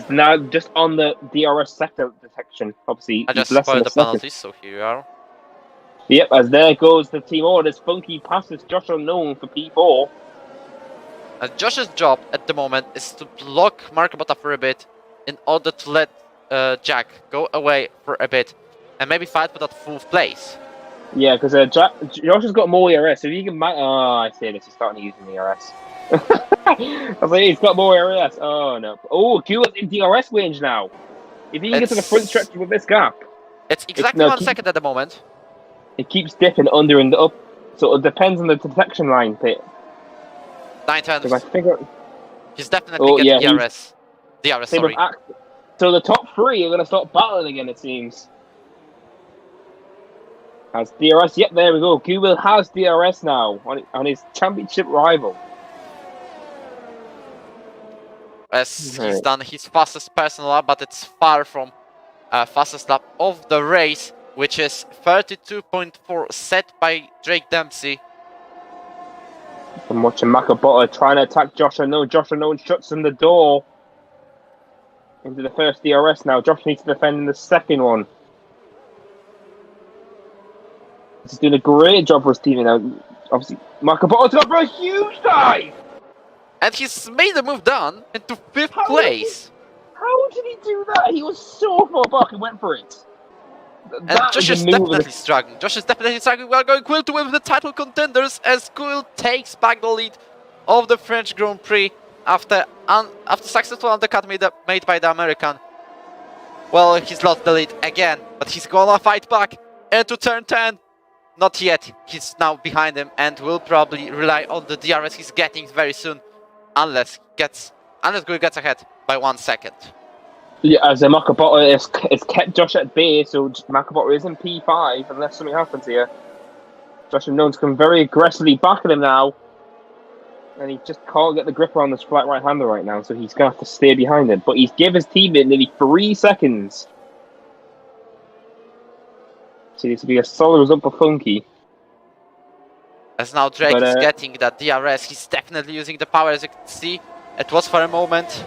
B: now just on the DRS sector detection, obviously.
A: I just spoiled the penalties, so here you are.
B: Yep, as there goes the team orders. Funky passes Josh Unknown for P4.
A: Josh's job at the moment is to block Marco Botta for a bit in order to let Jack go away for a bit and maybe fight for that 4th place.
B: Yeah, because Josh has got more ERS. So if you can... I see this. He's starting to use the ERS. I was like, he's got more ERS. Oh, no. Oh, Q is in DRS range now. If he can get to the front stretch with this gap...
A: It's exactly 1 second at the moment.
B: It keeps dipping under and up. So it depends on the detection line, Pit.
A: 9 turns.
B: I figure...
A: He's definitely getting DRS. DRS,
B: sorry. So the top 3 are going to start battling again, it seems. Has DRS. Yep, there we go. Google has DRS now on his championship rival.
A: As he's done his fastest personal lap, but it's far from fastest lap of the race, which is 32.4 set by Drake Dempsey.
B: I'm watching Makabotta trying to attack Josh Unknown. Josh Unknown shuts in the door into the first DRS now. Josh needs to defend in the second one. He's doing a great job for Steven now. Obviously, Makabotta's gone for a huge dive!
A: And he's made the move down into 5th place.
B: How did he do that? He was so far back and went for it.
A: And Josh is definitely struggling. We are going Quill to win the title contenders as Quill takes back the lead of the French Grand Prix after successful undercut made by the American. Well, he's lost the lead again, but he's gonna fight back into turn 10. Not yet. He's now behind him and will probably rely on the DRS he's getting very soon, unless Quill gets ahead by 1 second.
B: Yeah, as Makabotta is kept Josh at bay, so Makabotta is in P5 unless something happens here. Josh Unknown's come very aggressively back at him now, and he just can't get the grip around this flat right-hander right now, so he's going to have to stay behind him. But he's given his teammate nearly 3 seconds. So this will be a solid result for Funky.
A: As now Drake is getting that DRS, he's definitely using the power, as you can see. It was for a moment.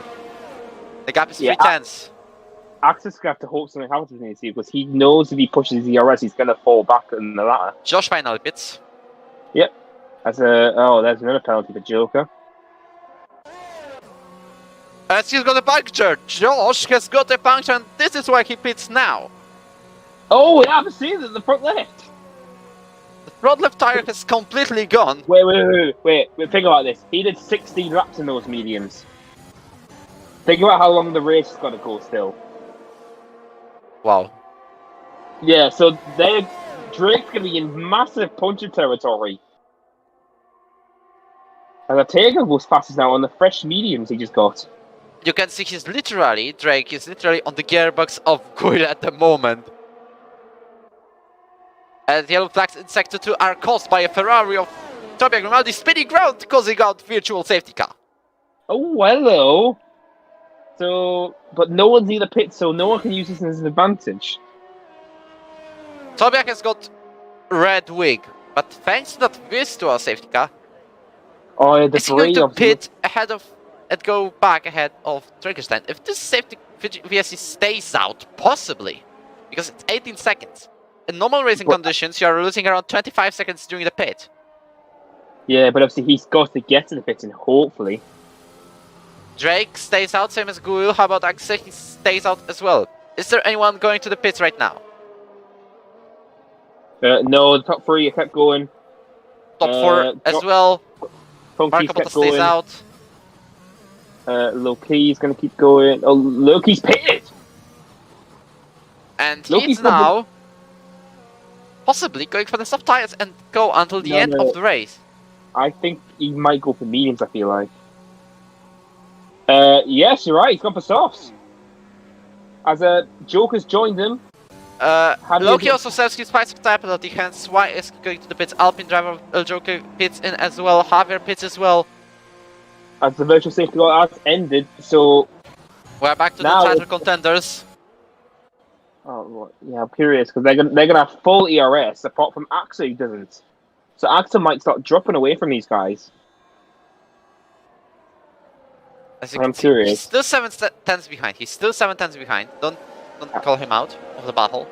A: The gap is 3 tenths.
B: Axis is going to have to hope something happens with him, because he knows if he pushes his DRS, he's going to fall back in the ladder.
A: Josh finally pits.
B: Yep. There's another penalty for Joker.
A: As he's got a puncture. Josh has got a puncture, and this is why he pits now.
B: Oh, yeah, I've seen it in the front left.
A: The front left tire has completely gone.
B: Wait, think about this. He did 16 laps in those mediums. Think about how long the race has got to go still.
A: Wow.
B: Yeah, so Drake's going to be in massive puncture territory. And Ortega goes fastest now on the fresh mediums he just got.
A: You can see Drake is literally on the gearbox of Quill at the moment. And the yellow flags in Sector 2 are caused by a Ferrari of Tobias Grimaldi spinning ground, causing out virtual safety car.
B: Oh, hello. So, but no one's near the pit, so no one can use this as an advantage.
A: Tobias has got red wig, but thanks to that virtual safety car, is he going to pit ahead of and go back ahead of Triggerstein? If this safety VSC stays out, possibly, because it's 18 seconds. In normal racing conditions, you are losing around 25 seconds during the pit.
B: Yeah, but obviously he's got to get to the pit, and hopefully.
A: Drake stays out, same as Guil. How about Axel? He stays out as well. Is there anyone going to the pits right now?
B: No, the top 3 kept going.
A: Top 4 as well.
B: Funky's kept
A: stays
B: going.
A: out.
B: Loki's going to keep going. Oh, Loki's pitted!
A: And he's now possibly going for the soft tires and go until the end of the race.
B: I think he might go for mediums, I feel like. Yes, you're right, he's gone for softs. As Joker's joined him.
A: Loki also says he's fighting tire penalty, hence why is going to the pits. Alpine driver Joker pits in as well, Javier pits as well.
B: As the virtual safety car has ended, so...
A: We're back to the title contenders.
B: Oh, well, yeah, I'm curious, because they're gonna have full ERS, apart from Axel who doesn't. So Axel might start dropping away from these guys. I'm curious.
A: He's still 7 tenths behind. Don't call him out of the battle.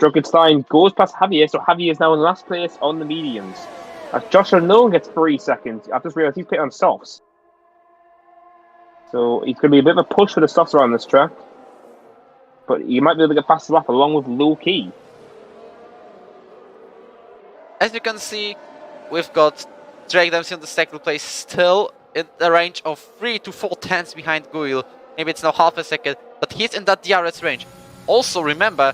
B: Druckenstein goes past Javier, so Javier is now in last place on the mediums. As Josh Unknown gets 3 seconds, I've just realised he's put on softs. So he's going to be a bit of a push for the softs around this track. But you might be able to get faster lap along with Low Key.
A: As you can see, we've got Drake Dempsey on the second place, still in the range of 3 to 4 tenths behind Guil. Maybe it's now half a second, but he's in that DRS range. Also remember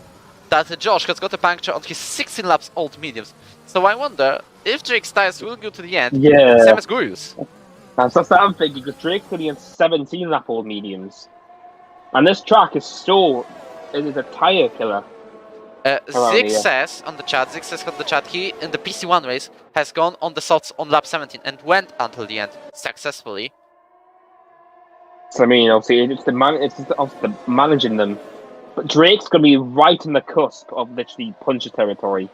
A: that Josh has got a puncture on his 16 laps old mediums. So I wonder if Drake's tires will go to the end, same as Guil's.
B: That's what I'm thinking, because Drake's going to be in 17 lap old mediums. And this track is it is a tyre killer.
A: Zig says on the chat, he in the PC1 race has gone on the softs on lap 17 and went until the end successfully.
B: So I mean, obviously, it's managing them. But Drake's going to be right in the cusp of literally puncher territory.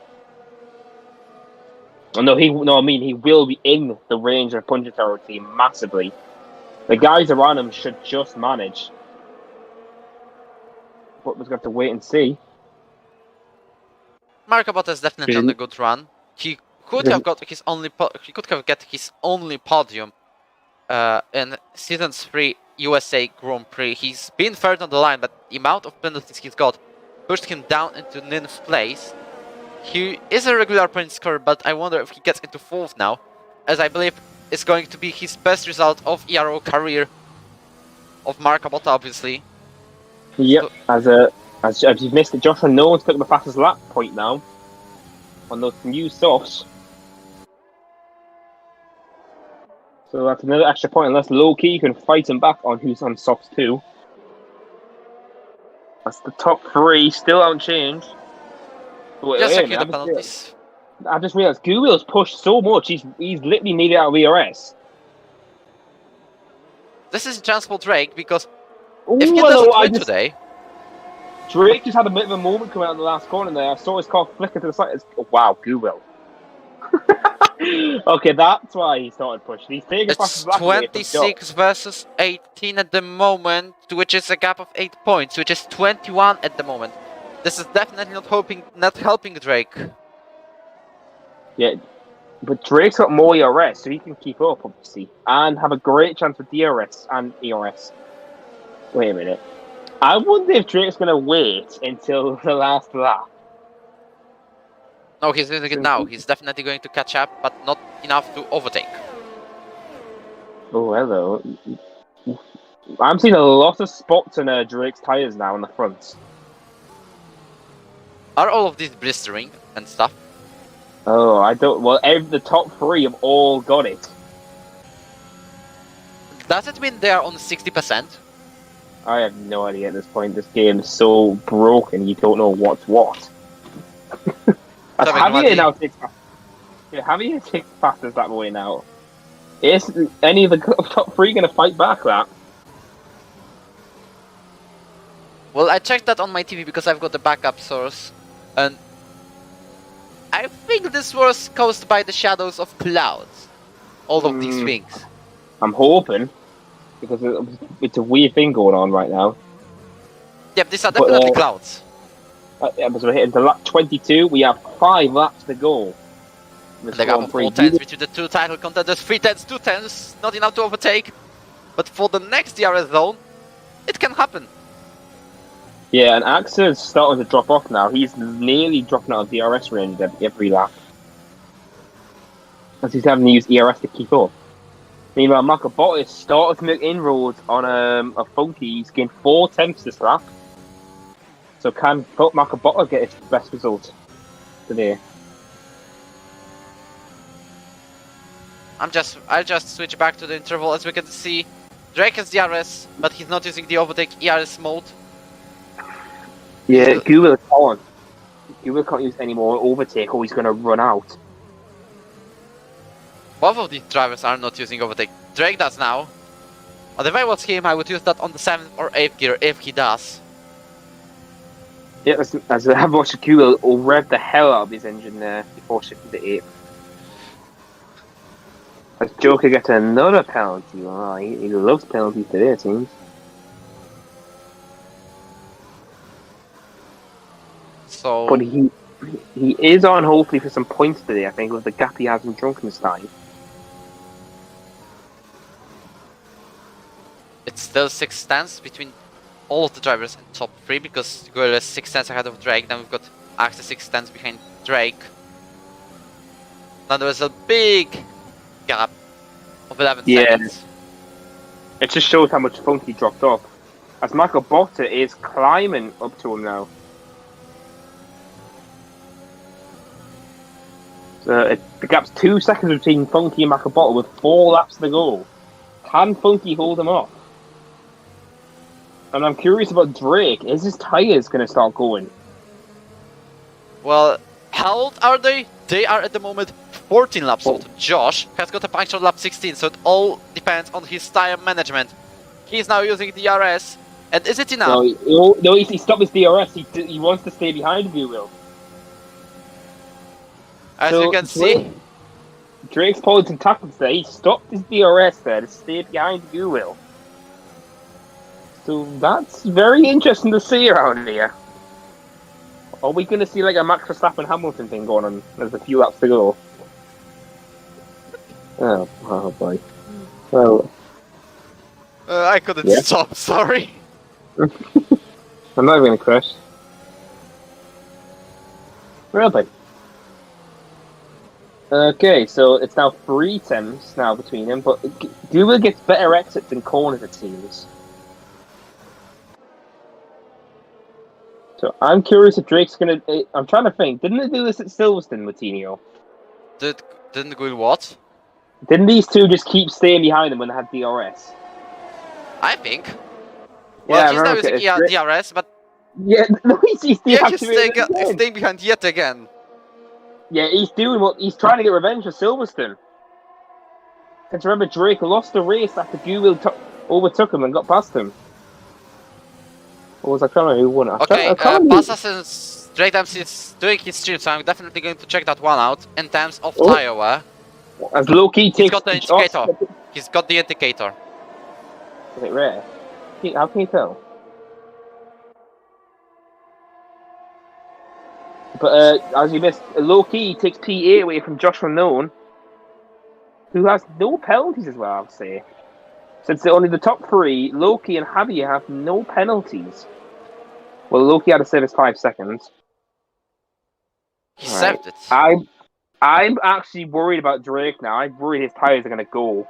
B: He will be in the range of puncher territory massively. The guys around him should just manage. But we've got to wait and see.
A: Marco Bottas definitely on a good run. He could have got his only podium in season 3 USA Grand Prix. He's been third on the line, but the amount of penalties he's got pushed him down into 9th place. He is a regular point scorer, but I wonder if he gets into 4th now, as I believe it's going to be his best result of Ero career of Marco Bottas, obviously.
B: Yep, so, as you've missed it, Josh Unknown's took the fastest lap point now on those new softs. So that's another extra point, unless Low Key can fight him back on who's on softs too. That's the top 3, still haven't changed.
A: Just checking the penalties.
B: I just realised Google's pushed so much, he's literally made it out of ERS.
A: This is a chance for Drake, because if he doesn't win today...
B: Drake just had a bit of a moment coming out in the last corner there. I saw his car flicker to the side. Wow, Google. Okay, that's why he started pushing. He's taking
A: it's 26 versus 18 at the moment, which is a gap of 8 points, which is 21 at the moment. This is definitely not helping Drake.
B: Yeah, but Drake's got more ERS, so he can keep up, obviously, and have a great chance with DRS and ERS. Wait a minute. I wonder if Drake's going to wait until the last lap.
A: No, he's doing it now. He's definitely going to catch up, but not enough to overtake.
B: Oh, hello. I'm seeing a lot of spots in Drake's tyres now in the front.
A: Are all of these blistering and stuff?
B: Oh, I don't... Well, the top 3 have all got it.
A: Does it mean they are on 60%?
B: I have no idea at this point. This game is so broken, you don't know what's what. Javier now takes... Yeah, Javier takes fastest that way now. Is any of the top 3 going to fight back that?
A: Well, I checked that on my TV because I've got the backup source, and I think this was caused by the shadows of clouds. All of these things.
B: I'm hoping, because it's a weird thing going on right now.
A: Yep, these are definitely clouds.
B: So we're hitting to lap 22. We have 5 laps to go.
A: The gap of 4 tenths between the 2 title contenders. 3 tenths, 2 tenths, not enough to overtake. But for the next DRS zone, it can happen.
B: Yeah, and Axel's starting to drop off now. He's nearly dropping out of DRS range every lap. As he's having to use ERS to keep up. Meanwhile, Marco Bottas started to make inroads on a funky. He's gained 4 tenths this lap. So can Marco Bottas get his best result today?
A: I'll just switch back to the interval. As we can see, Drake has DRS, but he's not using the overtake ERS mode.
B: Yeah, Google can't. Google can't use any more overtake, or he's going to run out.
A: Both of these drivers are not using overtake. Drake does now. But if I was him, I would use that on the 7th or 8th gear if he does.
B: Yeah, as I have watched Google will rev the hell out of his engine there before shifting to 8th. As Joker gets another penalty. Oh, he loves penalties today, it seems.
A: So,
B: But he is on hopefully for some points today, I think, with the gap he has in drunkenness time.
A: it's still 6 tenths between all of the drivers in top 3 because Guerrero is 6 tenths ahead of Drake. Then we've got Axel 6 tenths behind Drake. Now there is a big gap of 11 seconds.
B: It just shows how much Funky dropped off. As Michael Botta is climbing up to him now. So the gap's 2 seconds between Funky and Michael Botta with 4 laps to go. Can Funky hold him off? And I'm curious about Drake. Is his tyres going to start going?
A: Well, how old are they? They are at the moment 14 laps old. Josh has got a puncture lap 16, so it all depends on his tyre management. He's now using DRS, and is it enough?
B: No, he stopped his DRS. He wants to stay behind Will.
A: As you can see,
B: Drake's points and tactics there. He stopped his DRS there to stay behind Will. So that's very interesting to see around here. Are we going to see like a Max Verstappen Hamilton thing going on? There's a few laps to go. Oh boy. Well,
A: I couldn't stop. Sorry.
B: I'm not even going to crash. Really? Okay, so it's now 3 tenths now between them, but Google gets better exits in corners, it seems. So I'm curious if Drake's gonna. I'm trying to think. Didn't they do this at Silverstone with Tino?
A: Didn't go what?
B: Didn't these two just keep staying behind them when they had DRS?
A: I think. Well, he's now using DRS, but
B: yeah, no, he's
A: staying behind yet again.
B: Yeah, he's doing what he's trying to get revenge for Silverstone. Because remember, Drake lost the race after Google overtook him and got past him. Or was I trying to remember who won it?
A: Okay, Bassa since Drake Dempsey is doing his stream, so I'm definitely going to check that one out in terms of tyre wear.
B: As Loki takes
A: He's got the indicator. He's got the indicator.
B: Is it rare? How can you tell? But as you missed, low-key takes P8 away from Josh Unknown, who has no penalties as well, I would say. Since only the top 3, Loki and Javier have no penalties. Well, Loki had to save his 5 seconds.
A: He saved it.
B: I'm actually worried about Drake now. I'm worried his tyres are going to go.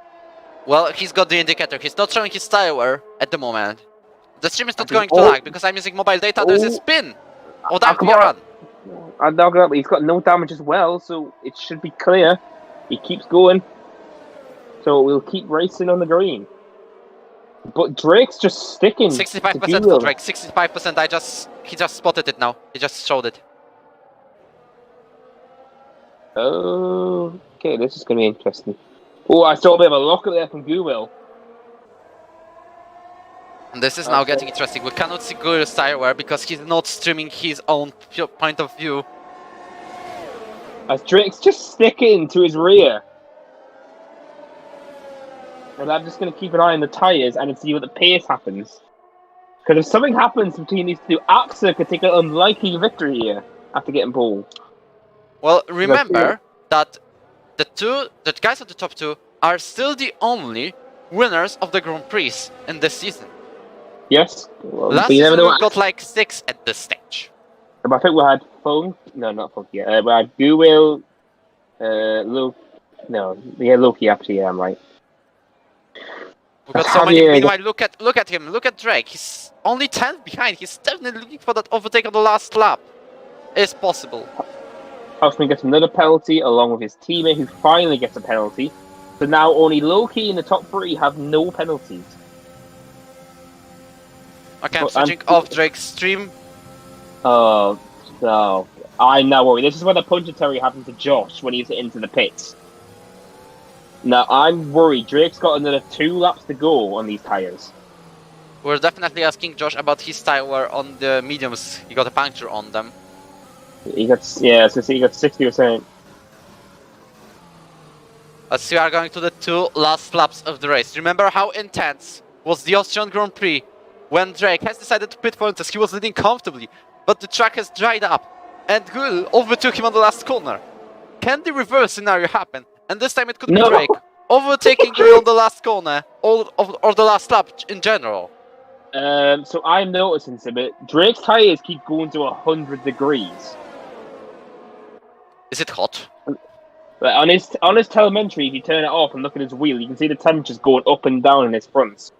A: Well, he's got the indicator. He's not showing his tyre wear at the moment. The stream is not going to lag because I'm using mobile data. There's a spin. Oh, that could be a run.
B: He's got no damage as well, so it should be clear. He keeps going. So we'll keep racing on the green. But Drake's just sticking.
A: 65% for Drake. 65%. He just spotted it now. He just showed it.
B: Oh, okay. This is going to be interesting. Oh, I saw a bit of a lock up there from Google.
A: And this is now getting interesting. We cannot see Guru's tyre wear because he's not streaming his own point of view.
B: As Drake's just sticking to his rear. And I'm just going to keep an eye on the tyres and see what the pace happens. Because if something happens between these two, Axel could take an unlikely victory here after getting pole.
A: Well, remember that the guys at the top 2 are still the only winners of the Grand Prix in this season.
B: Yes. Well,
A: last season we got like 6 at this stage.
B: I think we had Funk. No, not Funk yet. We had Guwil, Luke. No, yeah, Loki actually. Yeah, I'm right.
A: We've got so many. Meanwhile, look at him. Look at Drake. He's only 10 behind. He's definitely looking for that overtake on the last lap. It's possible.
B: Houseman gets another penalty along with his teammate, who finally gets a penalty. So now only Loki in the top 3 have no penalties.
A: Okay, I'm switching off Drake's stream.
B: Oh, no. I'm now worried. This is what the punchatory happened to Josh when he's into the pits. Now, I'm worried. Drake's got another 2 laps to go on these tyres.
A: We're definitely asking Josh about his tyre wear on the mediums. He got a puncture on them.
B: He got 60%.
A: As we are going to the 2 last laps of the race. Remember how intense was the Austrian Grand Prix when Drake has decided to pit for instance. He was leading comfortably. but the track has dried up, and Guil overtook him on the last corner. Can the reverse scenario happen? And this time it could be Drake overtaking Guil on the last corner, or the last lap in general.
B: So I'm noticing something. Drake's tyres keep going to 100 degrees.
A: Is it hot?
B: But on his telemetry, if you turn it off and look at his wheel, you can see the temperatures going up and down in his fronts.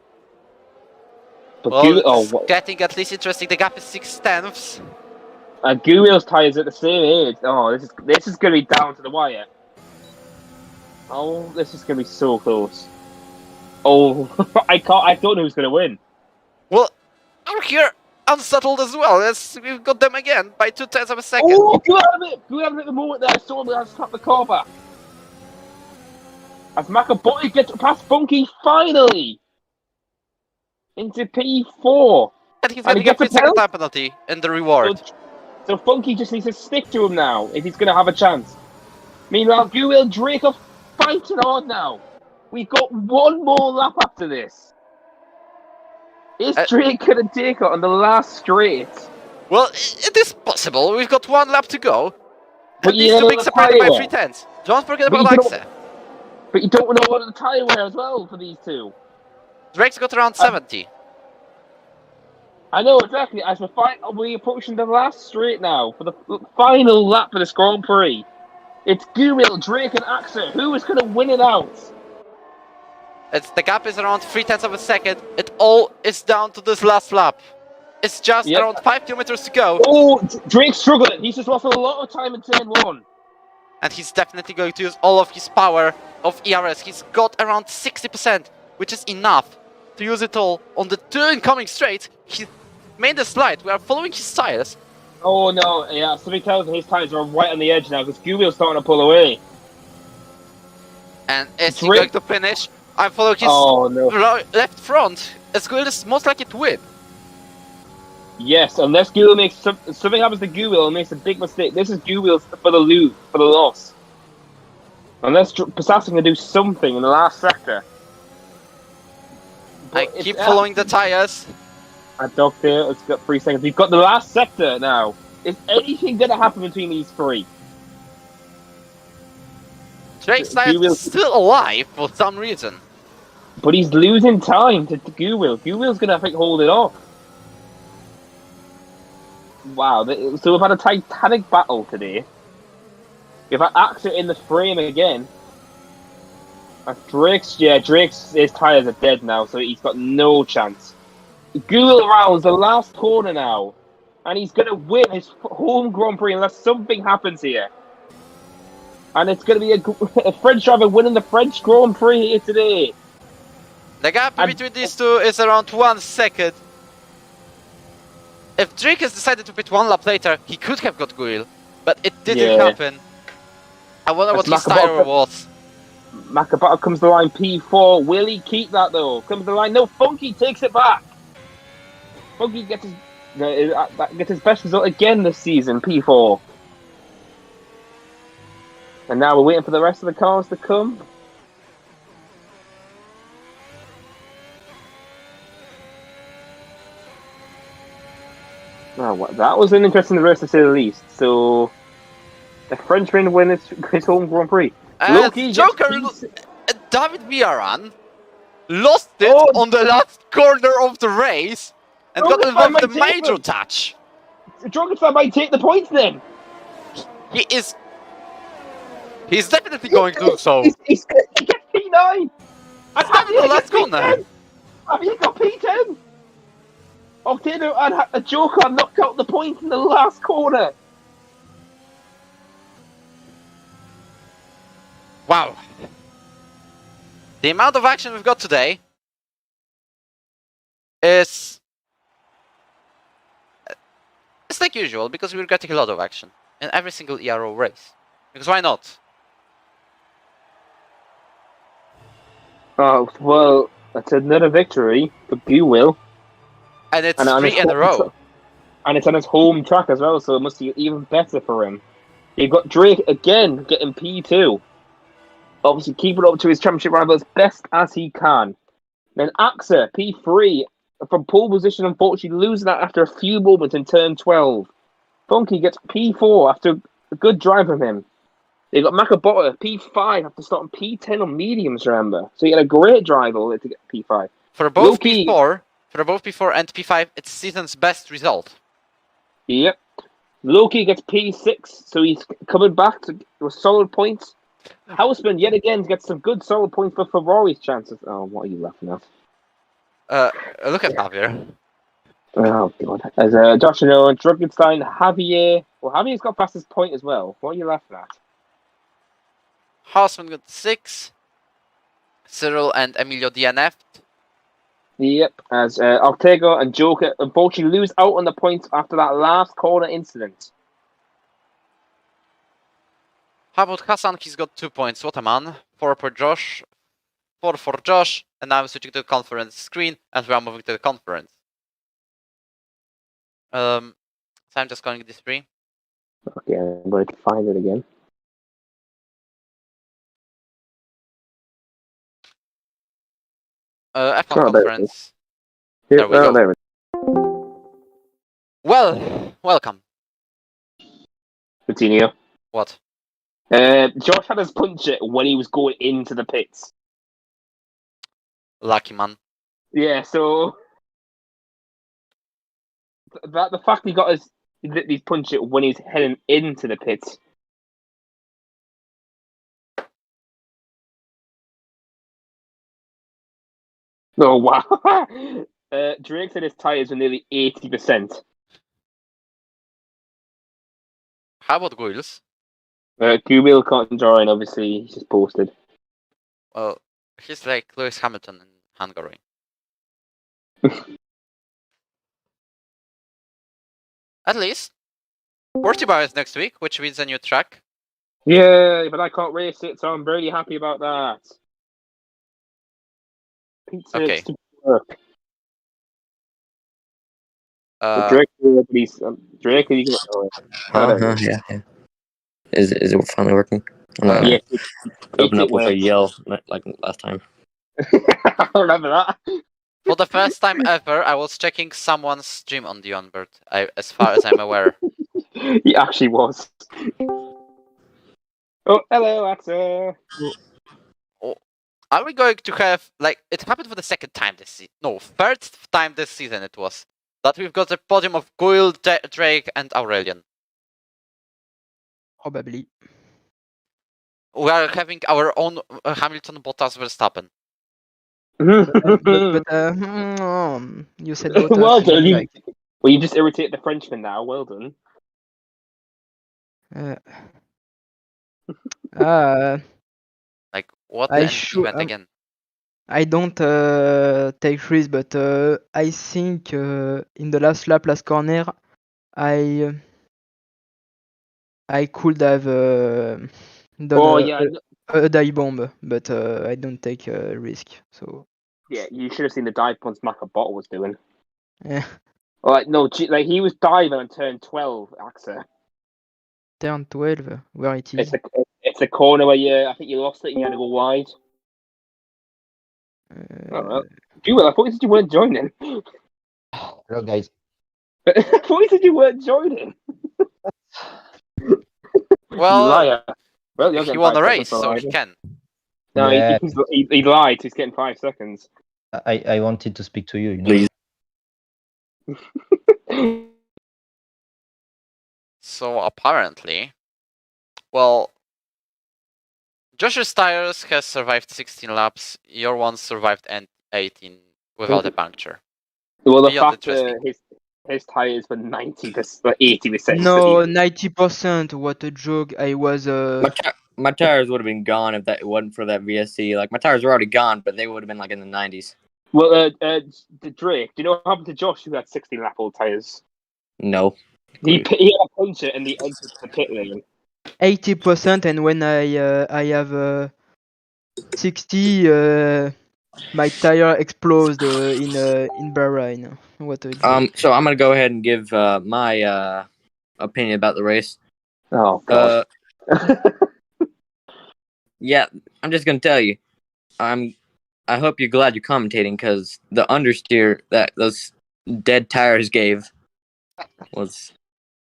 B: But
A: Well, it's getting at least interesting. The gap is 6/10.
B: Guil's tyres at the same age. Oh, this is going to be down to the wire. Oh, this is going to be so close. Oh, I don't know who's going to win.
A: Well, we're here unsettled as well. We've got them again by 0.2 of a second.
B: Oh, Guil had it at the moment there. I saw him has to tap the car back. As Macaboy gets past Funky finally into P4.
A: And he's going to get a second time penalty in the reward.
B: So Funky just needs to stick to him now if he's going to have a chance. Meanwhile, Guil Drake are fighting on now. We've got one more lap after this. Is Drake going to take it on the last straight?
A: Well, it is possible. We've got one lap to go.
B: But
A: these two being separated by 0.3. Don't forget about Axe.
B: But you don't know what the tyre wear as well for these two.
A: Drake's got around 70.
B: I know, exactly. As we're approaching the last straight now for the final lap of this Grand Prix. It's Guil, Drake, and Axa. Who is going to win it out?
A: The gap is around 0.3 of a second. It all is down to this last lap. It's just around 5 kilometers to go.
B: Oh, Drake's struggling. He's just lost a lot of time in turn 1.
A: And he's definitely going to use all of his power of ERS. He's got around 60%, which is enough to use it all on the 2 incoming straight. He made the slide. We are following his tires.
B: Oh no, yeah, somebody tells me his tires are right on the edge now because Guil's starting to pull away.
A: And is he going to finish? I'm following his left front. As Guil is most likely to win.
B: Yes, unless Guil makes something happens to Guil and makes a big mistake. This is Guil for the loss. Unless Passassi can do something in the last sector.
A: I keep following the tires.
B: At Doctor, it's got 3 seconds. We've got the last sector now. Is anything going to happen between these three?
A: Drake's tires is still alive for some reason.
B: But he's losing time to Guil. Guil's going to hold it off. Wow, so we've had a titanic battle today. We've had Axa in the frame again. Drake's his tyres are dead now, so he's got no chance. Guil rounds the last corner now, and he's going to win his home Grand Prix unless something happens here. And it's going to be a French driver winning the French Grand Prix here today.
A: The gap between these two is around 1 second. If Drake has decided to pit 1 lap later, he could have got Guil, but it didn't happen. I wonder what his tyre was.
B: Macabata comes to the line P4. Will he keep that though? Comes to the line. No, Funky takes it back. Funky gets his best result again this season, P4. And now we're waiting for the rest of the cars to come. Oh, that was an interesting race to say the least. So, the Frenchman win his home Grand Prix.
A: Joker, David Villaran lost it on the last corner of the race and got involved in a major touch.
B: Joker might take the points then.
A: He's definitely going to do so.
B: He gets P9.
A: It's not in the last corner.
B: Have you got P10? Octano and a Joker knocked out the point in the last corner.
A: Wow. The amount of action we've got today is... It's like usual, because we're getting a lot of action in every single Ero race. Because why not?
B: Oh, well, that's another victory for Guil.
A: And it's 3 in a row.
B: And it's on his home track as well, so it must be even better for him. You've got Drake again getting P2. Obviously keeping up to his championship rival as best as he can. Then Axa, P3, from pole position, unfortunately losing that after a few moments in turn 12. Funky gets P4 after a good drive from him. They got Makabotta P5 after starting P10 on mediums, remember? So he had a great drive over to get P5.
A: For both
B: Low-key-
A: P4 and P5, it's season's best result.
B: Yep. Loki gets P6, so he's coming back to with solid points. Houseman yet again gets some good solid points for Ferrari's chances. Oh, what are you laughing at?
A: Look at Javier.
B: Oh god. As Josh and Owen, Drugenstein, Javier. Well, Javier's got fastest point as well. What are you laughing at?
A: Hausman got 6. Cyril and Emilio DNF'd.
B: Yep. As Ortega and Joker unfortunately lose out on the points after that last corner incident.
A: How about Hassan? He's got 2 points. What a man. 4 for Josh. 4 for Josh. And now I'm switching to the conference screen, and we are moving to the conference. So I'm just calling this free.
B: Okay, I'm going to find it again.
A: F1
B: Oh, there it
A: conference.
B: Here,
A: There we go.
B: There it
A: Well, welcome.
B: Coutinho.
A: What?
B: Josh had his puncher when he was going into the pits.
A: Lucky man.
B: Yeah, so that the fact he got his puncher when he's heading into the pits. Oh wow! Drake said his tires were nearly 80%.
A: How about Guils?
B: Kubil can't join. Obviously, he's just posted.
A: Well, he's like Lewis Hamilton in Hungary. At least. Portimao is next week, which means a new track.
B: Yeah, but I can't race it, so I'm really happy about that. Pizza
A: Okay.
B: to work. Drake, you can.
C: Yeah. Is it finally working?
B: Yeah,
C: Open up with a yell like last time.
B: I remember that.
A: For the first time ever, I was checking someone's stream on the onboard, as far as I'm aware.
B: He actually was. Oh, hello, Axel.
A: Are we going to have, like, it happened for the second time this season. No, third time this season it was. That we've got a podium of Guil, Drake, and Aurelian.
D: Probably.
A: We are having our own Hamilton Bottas Verstappen.
D: You said Bottas.
B: Well done.
D: Like,
B: Well, you just irritate the Frenchman now. Well done.
A: Like, what
D: I
A: an
D: should-
A: event again.
D: I don't take risks, but I think in the last lap, last corner, I could have done a dive bomb, but I don't take a risk. So
B: Yeah, you should have seen the dive once Makabotta was doing.
D: yeah,
B: Like like he was diving on turn 12, Axel.
D: turn 12, where it is.
B: It's a corner where I think you lost it and you had to go wide. Well. I thought you said you weren't joining.
E: Hello, guys.
B: I thought you said you weren't joining.
A: Well,
B: You liar. Well, you're
A: he
B: getting
A: won the
B: 5
A: race,
B: seconds for
A: so
B: riding.
A: he can.
B: No,
E: Yeah.
B: he lied. He's getting 5 seconds.
E: I wanted to speak to you.
C: Please.
A: So apparently, well, Josh's tires has survived 16 laps. Your one survived 18 without a puncture.
B: Well, the
A: Beyond
B: fact that his tires were 80%.
D: No, 90%. What a joke! I was.
C: My tires would have been gone if that wasn't for that VSC. Like my tires were already gone, but they would have been like in the 90s.
B: Well, Drake, do you know what happened to Josh who had 16-lap-old tires?
C: No.
B: He had a puncture and he entered the pit lane.
D: 80%, and when I have 60, my tire exploded in Bahrain. What a joke.
C: So I'm gonna go ahead and give my opinion about the race.
B: Oh, God.
C: Yeah, I'm just gonna tell you, I hope you're glad you're commentating because the understeer that those dead tires gave was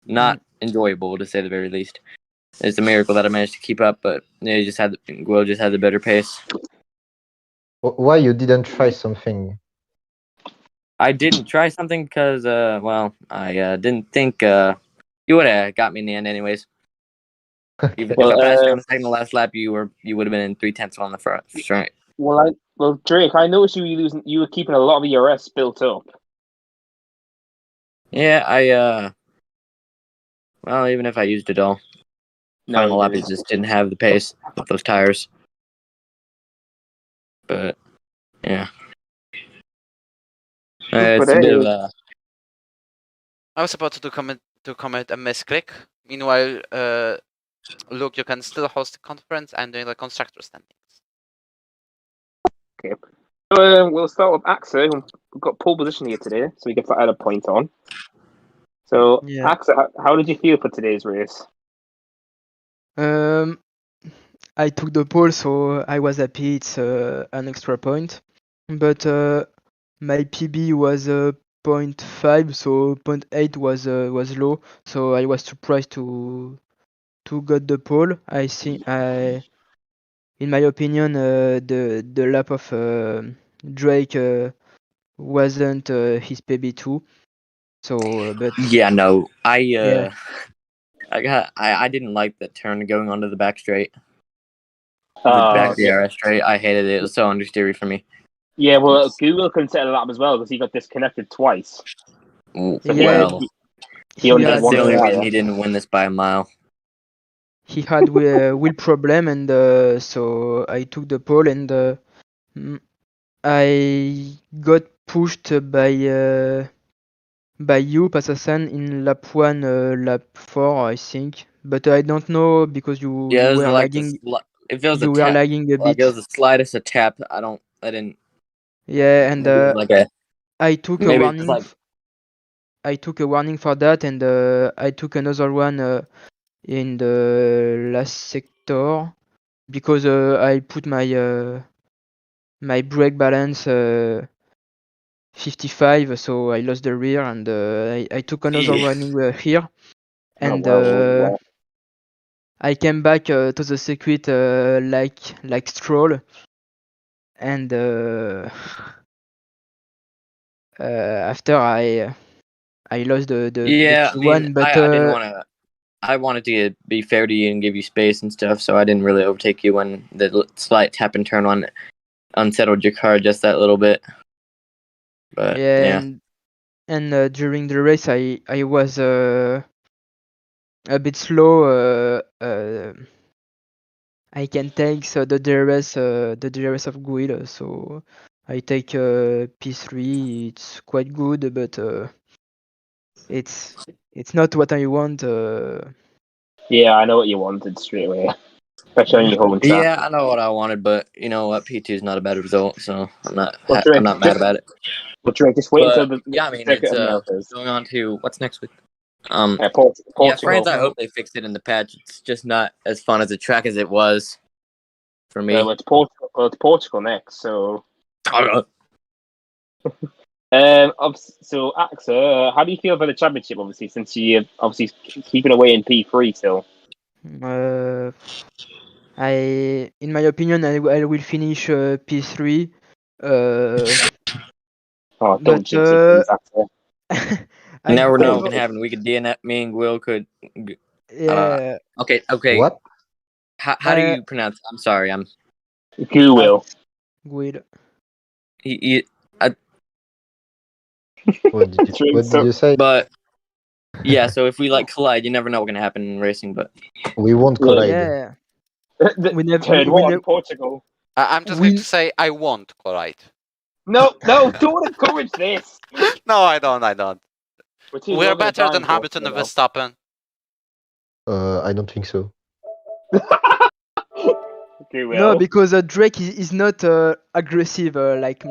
C: not enjoyable to say the very least. It's a miracle that I managed to keep up, but yeah, Will just had the better pace.
E: Why you didn't try something?
C: I didn't try something because, I didn't think you would have got me in the end, anyways. Even if I passed you on the second to last lap, you would have been in 3/10 on the front, right?
B: Well, Drake, I noticed you were keeping a lot of ERS built up.
C: Yeah, well, even if I used it all, final lap, it just didn't have the pace with those tires. But yeah, it's a bit of a.
A: I was about to commit a misclick. Meanwhile, look, you can still host the conference. I'm doing the constructor standings.
B: Okay. So we'll start with Axa. We've got pole position here today, so we get to add a point on. So,
D: Yeah.
B: Axa, how did you feel for today's race?
D: I took the pole, so I was happy. It's an extra point, but my PB was 0.5, so 0.8 was low. So I was surprised to got the pole. I think in my opinion, the lap of Drake wasn't his PB2. So, but
C: Yeah, no,
D: yeah.
C: I didn't like the turn going onto the back straight. The back of the RS straight. I hated it. It was so understeery for me.
B: Yeah, well, Google couldn't set a lap as well because he got disconnected twice.
C: So
D: Yeah,
B: he only
C: that's
B: had one
C: the only
B: tire.
C: reason he didn't win this by a mile.
D: he had wheel problem, and so I took the pole, and I got pushed by you, Passasan, in lap 1, lap 4, I think. But I don't know because you were lagging.
C: If it was
D: you were lagging a
C: like
D: bit.
C: it was the slightest a tap, I didn't.
D: Yeah, and I took a
C: maybe
D: warning. I took a warning for that, and I took another one in the last sector because I put my brake balance 55, so I lost the rear, and I took another warning here, and I came back to the circuit like Stroll, and after I lost the Q1, but
C: I didn't want to. I wanted to be fair to you and give you space and stuff, so I didn't really overtake you when the slight tap and turn on unsettled your car just that little bit. But yeah.
D: And during the race, I was a bit slow. I can take the DRS of Guido, so I take P3. It's quite good, but it's not what I want.
B: Yeah, I know what you wanted straight away, especially on your home track.
C: Yeah, I know what I wanted, but you know what? P2 is not a bad result, so I'm not mad about it.
B: But Drake, just wait until
C: it's going on to what's next week.
B: Portugal.
C: France. I hope they fix it in the patch. It's just not as fun as a track as it was for me.
B: Well, it's Portugal. It's Portugal next, so. So Axa, how do you feel about the championship? Obviously, since you keeping away in P3 still.
D: In my opinion, I will finish P3.
B: Don't jinx it, please, Axa.
C: You never know what can happen. We could DNF. Me and Will could.
D: Yeah.
C: Okay.
E: What?
C: How do you pronounce it? I'm sorry.
B: Will.
D: Guido.
E: What did you say?
C: But yeah, so if we collide, you never know what can happen in racing. But
E: we won't collide.
D: Yeah.
B: We never Portugal.
A: I'm just going to say I won't collide.
B: No, don't encourage this.
A: No, I don't. We're better than Hamilton and Verstappen.
E: I don't think so.
B: Okay, well.
D: No, because Drake is not aggressive like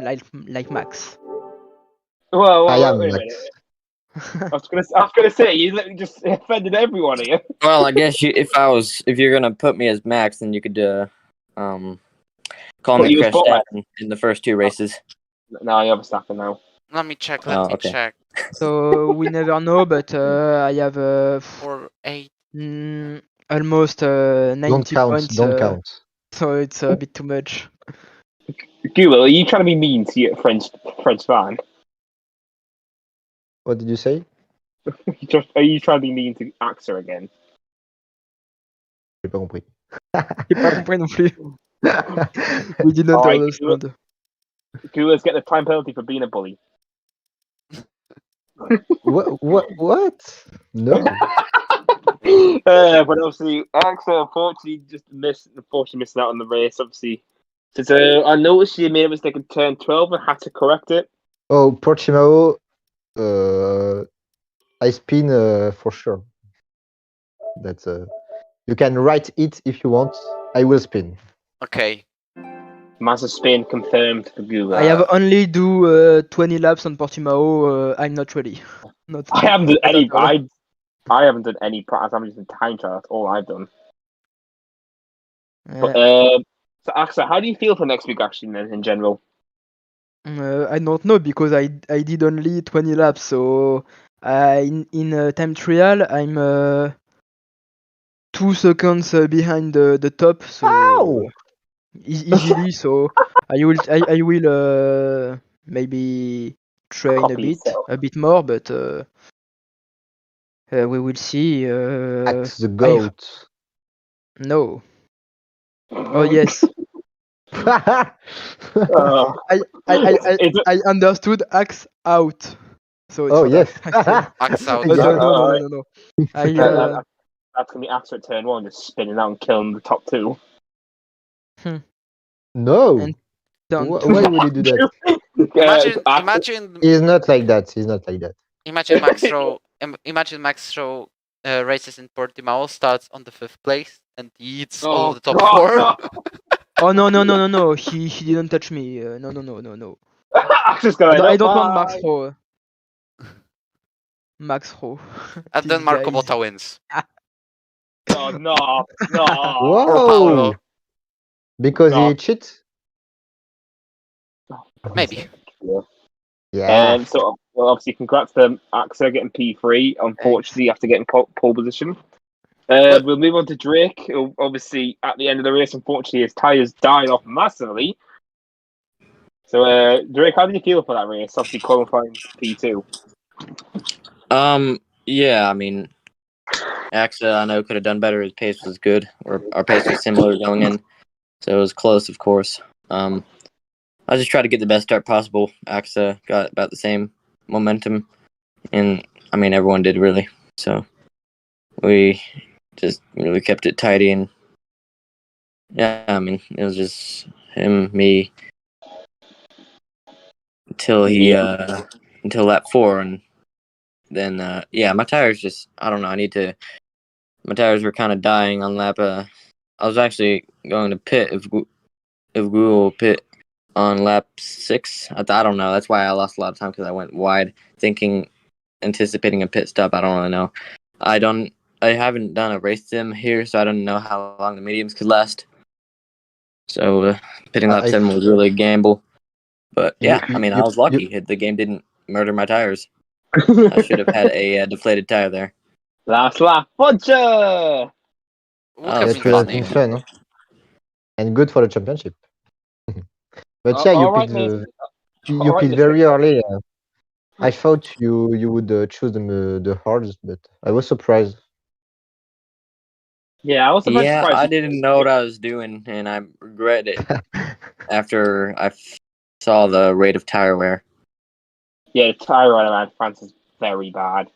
D: Max.
B: Well,
E: I am
B: wait a
E: Max.
B: minute. I was gonna say you just offended everyone here.
C: Well, I guess if you're gonna put me as Max, then you could call me Verstappen in the first two races.
B: No, you're Verstappen now.
A: Let me check.
D: So we never know, but I have
A: 4-8.
D: almost 90
E: Don't count.
D: points.
E: Don't count.
D: So it's a bit too much.
B: Google, are you trying to be mean to your French fan?
E: What did you say?
B: Are you trying to be mean to AXA again?
E: J'ai pas compris.
D: J'ai pas compris non plus. We didn't
B: Alright,
D: understand.
B: Google's get the time penalty for being a bully.
E: What? No.
B: But obviously, AXA unfortunately missing out on the race. Obviously, so I noticed you made a mistake in turn 12 and had to correct it.
E: Oh, Portimao. I spin for sure. That's You can write it if you want. I will spin.
A: Okay.
B: Massive spin confirmed for Google.
D: I have only do 20 laps on Portimao. I'm not ready.
B: I haven't done any.
D: at all.
B: I haven't done any practice. I'm just in time trial. That's all I've done. But, so AXA, how do you feel for next week? Actually, then in general.
D: I don't know because I did only 20 laps. So in time trial I'm 2 seconds behind the top. So
E: Ow!
D: easily. So I will maybe train
B: Copy yourself.
D: a bit more, but we will see.
E: Axe the goat.
D: No. Oh yes.
B: Uh,
D: I understood axe out. So it's
E: Oh
D: not
E: yes.
A: Axe out.
D: No,
E: Yeah.
D: no.
B: that's gonna be AXA at turn 1, just spinning out and killing the top 2.
E: No.
D: And turn
E: Why
D: 2.
E: would you do that?
A: Imagine
E: He's not like that.
A: imagine Max Rowe races in Portimao, starts on the 5th place and eats all of the top
B: God,
A: 4.
B: no.
D: Oh no. He didn't touch me. No.
B: AXA's going
D: I
B: up.
D: don't want
B: Bye.
D: Max Rowe.
A: And then
D: These
A: Marco
D: guys.
A: Botta wins.
B: Oh, no.
A: Or
E: Whoa!
A: Paolo.
E: Because
B: No.
E: he cheat?
A: Maybe.
E: Yeah.
B: So, well, obviously, congrats to AXA getting P3. Unfortunately, after getting pole position. We'll move on to Drake. Who obviously, at the end of the race, unfortunately, his tyres died off massively. So, Drake, how did you feel for that race? Obviously, qualifying P2.
C: Yeah, I mean, AXA, I know, could have done better. His pace was good, or our pace was similar going in, so it was close, of course. I just tried to get the best start possible. AXA got about the same momentum, and I mean, everyone did really. So we just really kept it tidy, and yeah, I mean, it was just him, me, until lap 4, and then my tires just, I don't know, my tires were kind of dying on lap. I was actually going to pit if Google pit on lap 6. I don't know. That's why I lost a lot of time, because I went wide, anticipating a pit stop. I don't really know. I haven't done a race sim here, so I don't know how long the mediums could last. So pitting lap 7 was really a gamble. But yeah, I mean, I was lucky. The game didn't murder my tires. I should have had a deflated tire there.
B: Last lap, Wojciech!
A: Would have
E: That
A: been
E: would have
A: funny.
E: been fun. Huh? And good for the championship. But yeah,
B: All right,
E: you picked very early. I thought you would choose the hards, but I was surprised.
B: Yeah, I was surprised.
C: Yeah, I didn't know what I was doing, and I regret it after I saw the rate of tire wear.
B: Yeah, the tire wear in France is very bad.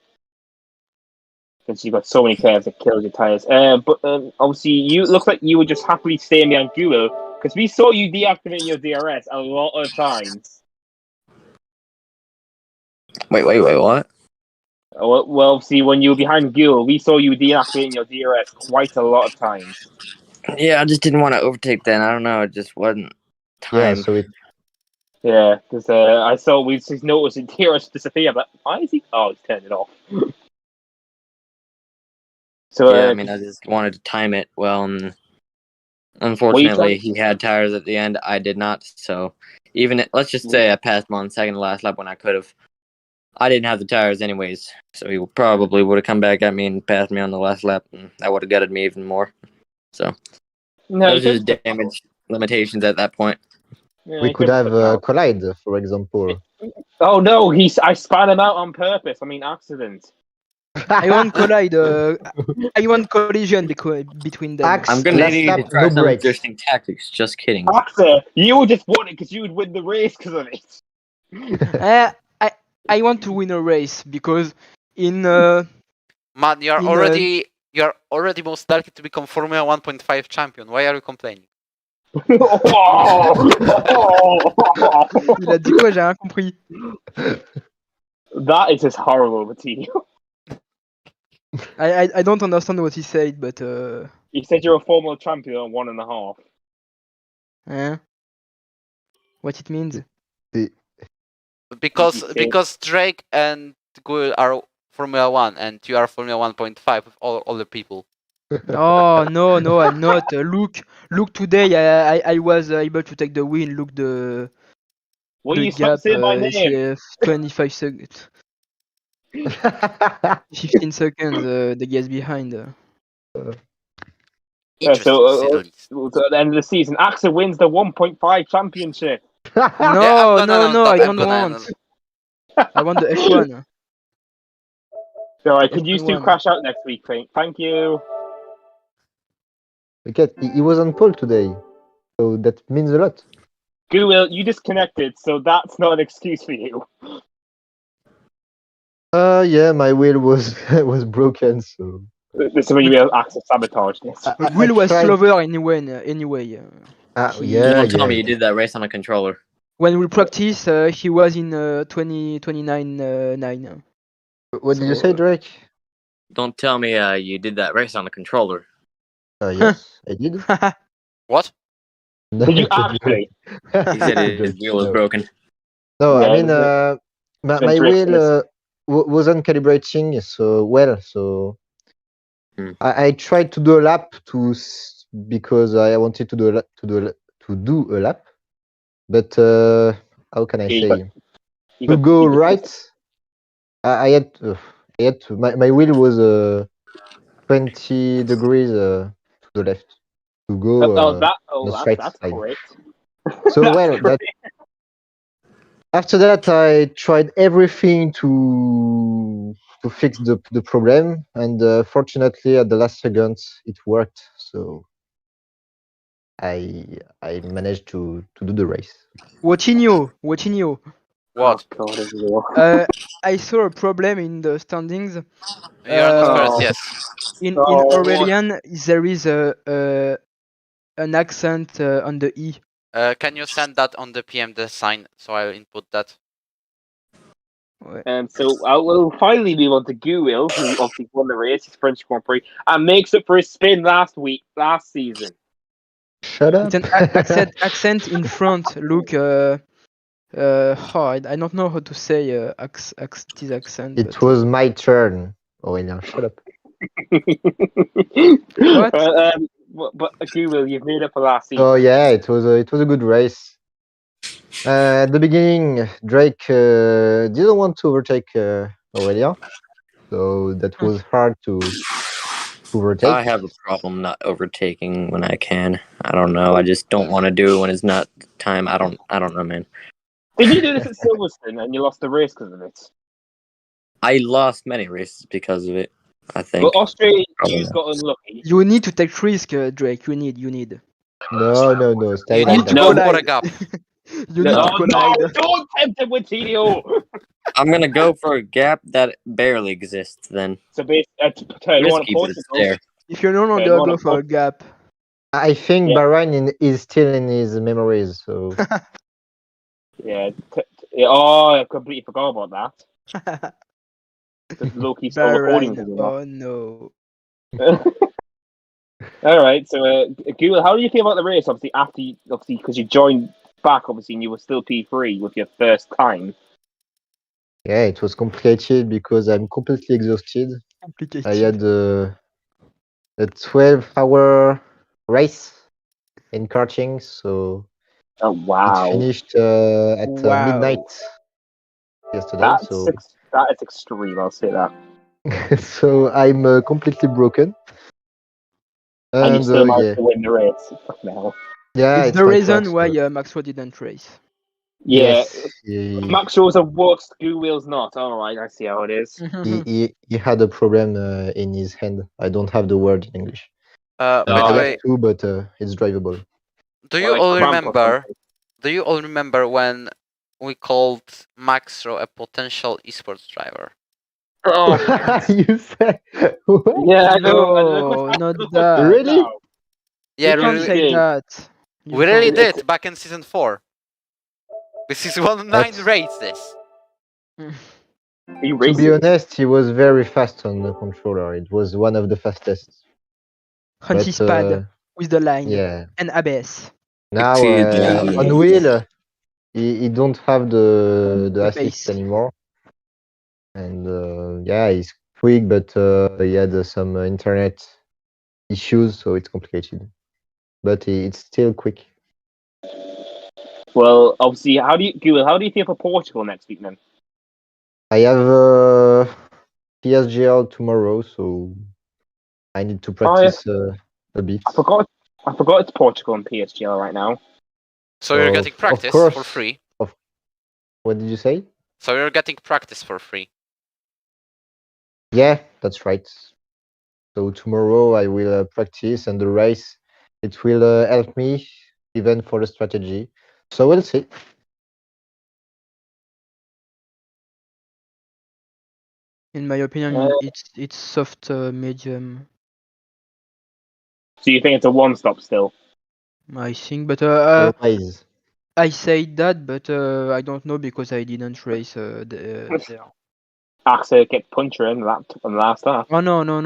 B: Because you've got so many curves that kills your tires. But obviously, you looks like you would just happily stay behind Google, because we saw you deactivating your DRS a lot of times.
C: Wait, what?
B: Well, obviously, when you were behind Google, we saw you deactivating your DRS quite a lot of times.
C: Yeah, I just didn't want to overtake then. I don't know. It just wasn't time.
E: Yeah, so it.
B: Yeah, because I saw we just noticed the DRS disappear, but why is he? Oh, he's turned it off. So
C: yeah, I mean, I just wanted to time it well, and unfortunately, he had tires at the end. I did not. So let's just say I passed him on second to last lap when I could have. I didn't have the tires anyways, so he probably would have come back at me and passed me on the last lap, and that would have gutted me even more. So
B: No,
C: those are just damage limitations at that point.
E: We could have collide, for example.
B: Oh no, I span him out on purpose. I mean, accident.
D: I want collide. I want collision between them.
E: Axe.
C: I'm gonna
E: Last
C: need you to
E: lap,
C: try
E: no
C: some
E: brakes.
C: drifting tactics. Just kidding.
B: Axel, you just won it because you would win the race because of it.
D: I want to win a race because in
A: Man, you're already most likely to become Formula 1.5 champion. Why are you complaining?
D: il a dit quoi? J'ai rien compris.
B: That is just horrible, Matteo.
D: I don't understand what he said, but
B: He said you're a former champion at 1.5.
D: what it means?
A: Because Drake and Guil are Formula 1 and you are Formula 1.5 with all other people.
D: Oh no, I'm not. Look today I was able to take the win. Look the
B: You
D: gap.
B: say my name.
D: 25 seconds, 15 seconds. The guys behind.
A: Interesting, to say the least.
B: So at the end of the season, Axel wins the 1.5 championship.
D: No, I don't
A: gonna-
D: want. I want the F1.
B: So I could use to
D: F1.
B: crash out next week. Thank you.
E: Look at, he was on pole today, so that means a lot.
B: Guil, you disconnected, so that's not an excuse for you.
E: Yeah, my wheel was was broken, so.
B: This is when you realize Axel sabotaged this.
D: Will was
E: tried-
D: slower anyway.
E: Yeah,
C: Don't tell me
E: yeah.
C: you did that race on a controller.
D: When we practice, he was in 29.9.
E: What did you say, Drake?
C: Don't tell me you did that race on a controller.
E: Yes, I did.
A: What?
B: Did you actually?
C: He said his wheel was broken.
E: No,
B: Yeah,
E: I mean,
B: the
E: my
B: drift
E: wheel wasn't calibrating so I tried to do a lap because I wanted to do a lap, but how can I say? To go right, I had to. My wheel was 20 degrees to the left to go the straight
B: that's
E: side.
B: great.
E: So after that, I tried everything to fix the problem, and fortunately, at the last second, it worked. So I managed to do the race.
D: Wojciech.
A: What?
B: Oh, God,
D: I saw a problem in the standings.
A: You're not first,
B: Oh.
A: yes.
D: In
B: Oh,
D: Aurelian, there is an accent on the E.
A: Can you send that on the PM design so I'll input that?
B: So I will finally move on to Guil, who obviously won the race, his French Grand Prix, and makes up for his spin last season.
E: Shut up.
D: It's an accent in front. Look, I don't know how to say this accent.
E: It was my turn. Oh, now shut up.
D: What?
B: But Guil, you've made up for last season.
E: Oh yeah, it was a good race. At the beginning, Drake didn't want to overtake Aurelia, so that was hard to overtake.
C: I have a problem not overtaking when I can. I don't know. I just don't want to do it when it's not time. I don't know, man.
B: Did you do this at Silverstone and you lost the race because of it?
C: I lost many races because of it, I think.
B: But Austria,
C: Probably
B: you
C: not.
B: got unlucky.
D: You need to take risk, Drake. You need.
E: No, stay
A: You
E: like
A: need to
E: that.
A: go
D: collide.
A: for a gap.
D: You need to collide.
B: No, don't tempt him with Tito.
C: I'm gonna go for a gap that barely exists then.
B: So basically, turn one
C: Risky, but it's there.
D: If you no longer go for a gap.
E: I think
B: Yeah.
E: Bahrain is still in his memories, so
B: Yeah. I completely forgot about that. The Loki still recording.
D: Bahrain. Oh no.
B: All right. So, Guil, how do you feel about the race? Obviously, because you joined back, obviously, and you were still P3 with your first time.
E: yeah, it was complicated because I'm completely exhausted.
D: Complicated.
E: I had a 12-hour race in karting, so
B: Oh wow!
E: it finished at
D: Wow.
E: midnight yesterday.
B: That's
E: So
B: That is extreme. I'll say that.
E: So I'm completely broken.
B: And you
E: And
B: still managed
E: yeah,
B: to win the race. Fucking hell.
E: yeah,
D: It's
E: it's
D: the
E: my
D: reason
E: first.
D: why Maxwell didn't race.
B: Yeah.
E: Yes,
B: Max Shaw's a worst. Wheel's not. All right, I see how it is.
E: he had a problem in his hand. I don't have the word in English.
A: By
E: I
A: the
E: have
A: way,
E: two, but it's drivable.
A: do you
B: Like
A: all
B: cramp or
A: remember?
B: something.
A: Do you all remember when we called Maxro a potential esports driver?
B: Oh,
E: You say what?
B: yeah, I know.
D: No, not
B: Look what's
D: that.
B: happened
E: Really?
B: now.
A: Yeah,
D: You
A: we
B: Look
D: can't
B: at
A: really,
D: say
B: this.
D: that. You
A: we really
D: can't.
A: did back in season 4. This is 1-9
E: That's-
A: races.
B: Are you
E: To be
B: racing?
E: honest, he was very fast on the controller. It was one of the fastest.
D: On
E: But
D: his pad with the line
E: yeah,
D: and ABS.
E: now on wheel, he don't have the
D: The
E: assist
D: pace.
E: anymore. And yeah, he's quick, but he had some internet issues, so it's complicated. But it's still quick.
B: Well, obviously, how do you feel for Portugal next week then?
E: I have PSGL tomorrow, so I need to practice a bit.
B: I forgot it's Portugal and PSGL right now.
A: So you're
E: Of-
A: getting
E: of
A: practice
E: course.
A: for free.
E: What did you say?
A: So you're getting practice for free.
E: Yeah, that's right. So tomorrow I will practice, and the race it will help me even for the strategy. So we'll see.
D: In my opinion, it's soft medium.
B: So you think it's a one-stop still?
D: I think, but
E: Otherwise,
D: I said that, but I don't know because I didn't race there.
B: Axel get puncher in that on the last half.
D: Oh no, no,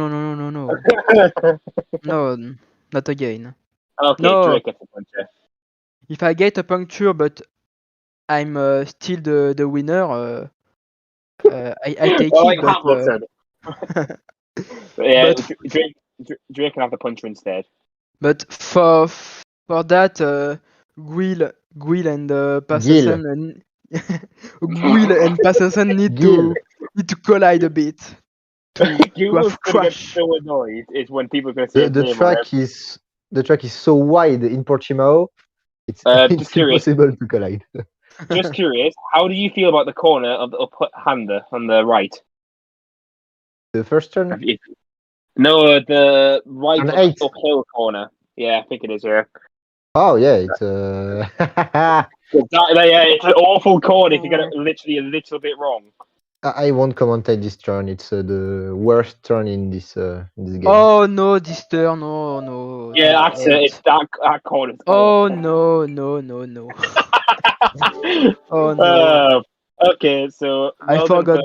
D: not again.
B: Okay,
D: No.
B: Drake gets a puncher.
D: If I get a puncture, but I'm still the winner, I take
B: Well,
D: it.
B: like Hamilton. Yeah,
D: But
B: Drake can have the puncher instead.
D: but for that, Guil and Passason and Guil and Passason need
E: Gil.
D: to collide a bit to
B: Google's
D: have
B: gonna get
D: crash.
B: so annoyed is when people are gonna say
E: the
B: his name on
E: the track is so wide in Portimao. It's
B: Just
E: it's
B: curious.
E: impossible to collide.
B: Just curious, how do you feel about the corner of the up-hander on the right?
E: The first turn.
B: No, the right
E: Turn 8.
B: uphill corner. Yeah, I think it is. Yeah.
E: Oh yeah, it's
B: Yeah, it's an awful corner if you get it literally a little bit wrong.
E: I won't commentate this turn. It's the worst turn in this game.
D: Oh no, this turn, no.
B: Yeah,
D: turn
B: that's it.
D: 8.
B: It's that corner.
D: Oh no. Oh no.
B: Okay, so
D: I forgot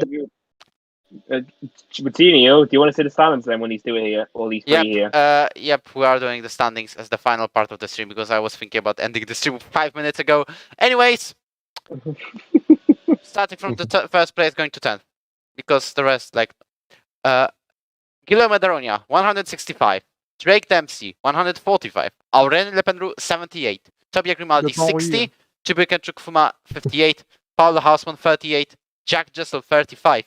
B: Coutinho, do you want to see the standings then when these two are here? All these three here.
A: Yep, we are doing the standings as the final part of the stream because I was thinking about ending the stream 5 minutes ago. Anyways, starting from the first place going to 10th because the rest Guillaume Daronia 165, Drake Dempsey 145, Aurélien Lepenroux 78, Tobia Grimaldi 60, Chibuken Chukfuma 58, Paulo Hausmann 38, Jack Jessel 35,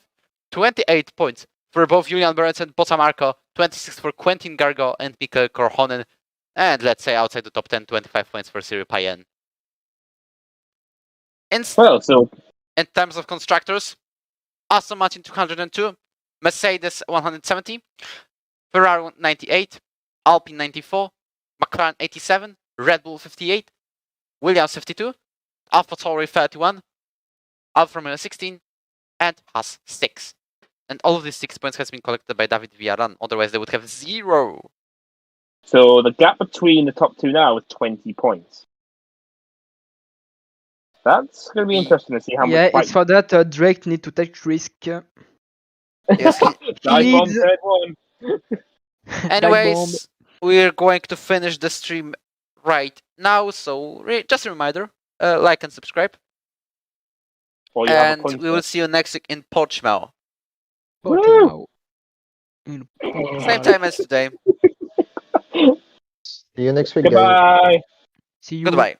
A: 28 points for both Julian Berenson, Botamarco, 26 for Quentin Gargo and Mikael Korhonen, and let's say outside the top 10, 25 points for Cyril Payen. In terms of constructors, Aston Martin 202, Mercedes 170, Ferrari 98, Alpine 94, McLaren 87, Red Bull 58, Williams 52, AlphaTauri 31, Alfa Romeo 16, and Haas 6. And all of these 6 points has been collected by David Villaran, otherwise they would have 0.
B: So the gap between the top two now is 20 points. That's going to be interesting to see how much
D: it's for that Drake need to take risk.
A: Yes,
B: third one.
A: Anyways, we're going to finish the stream right now, so just a reminder, like and subscribe. And we will see you next week in Portimao. Same time as today.
E: See you next week,
B: Goodbye.
E: guys.
D: See you.
A: Goodbye.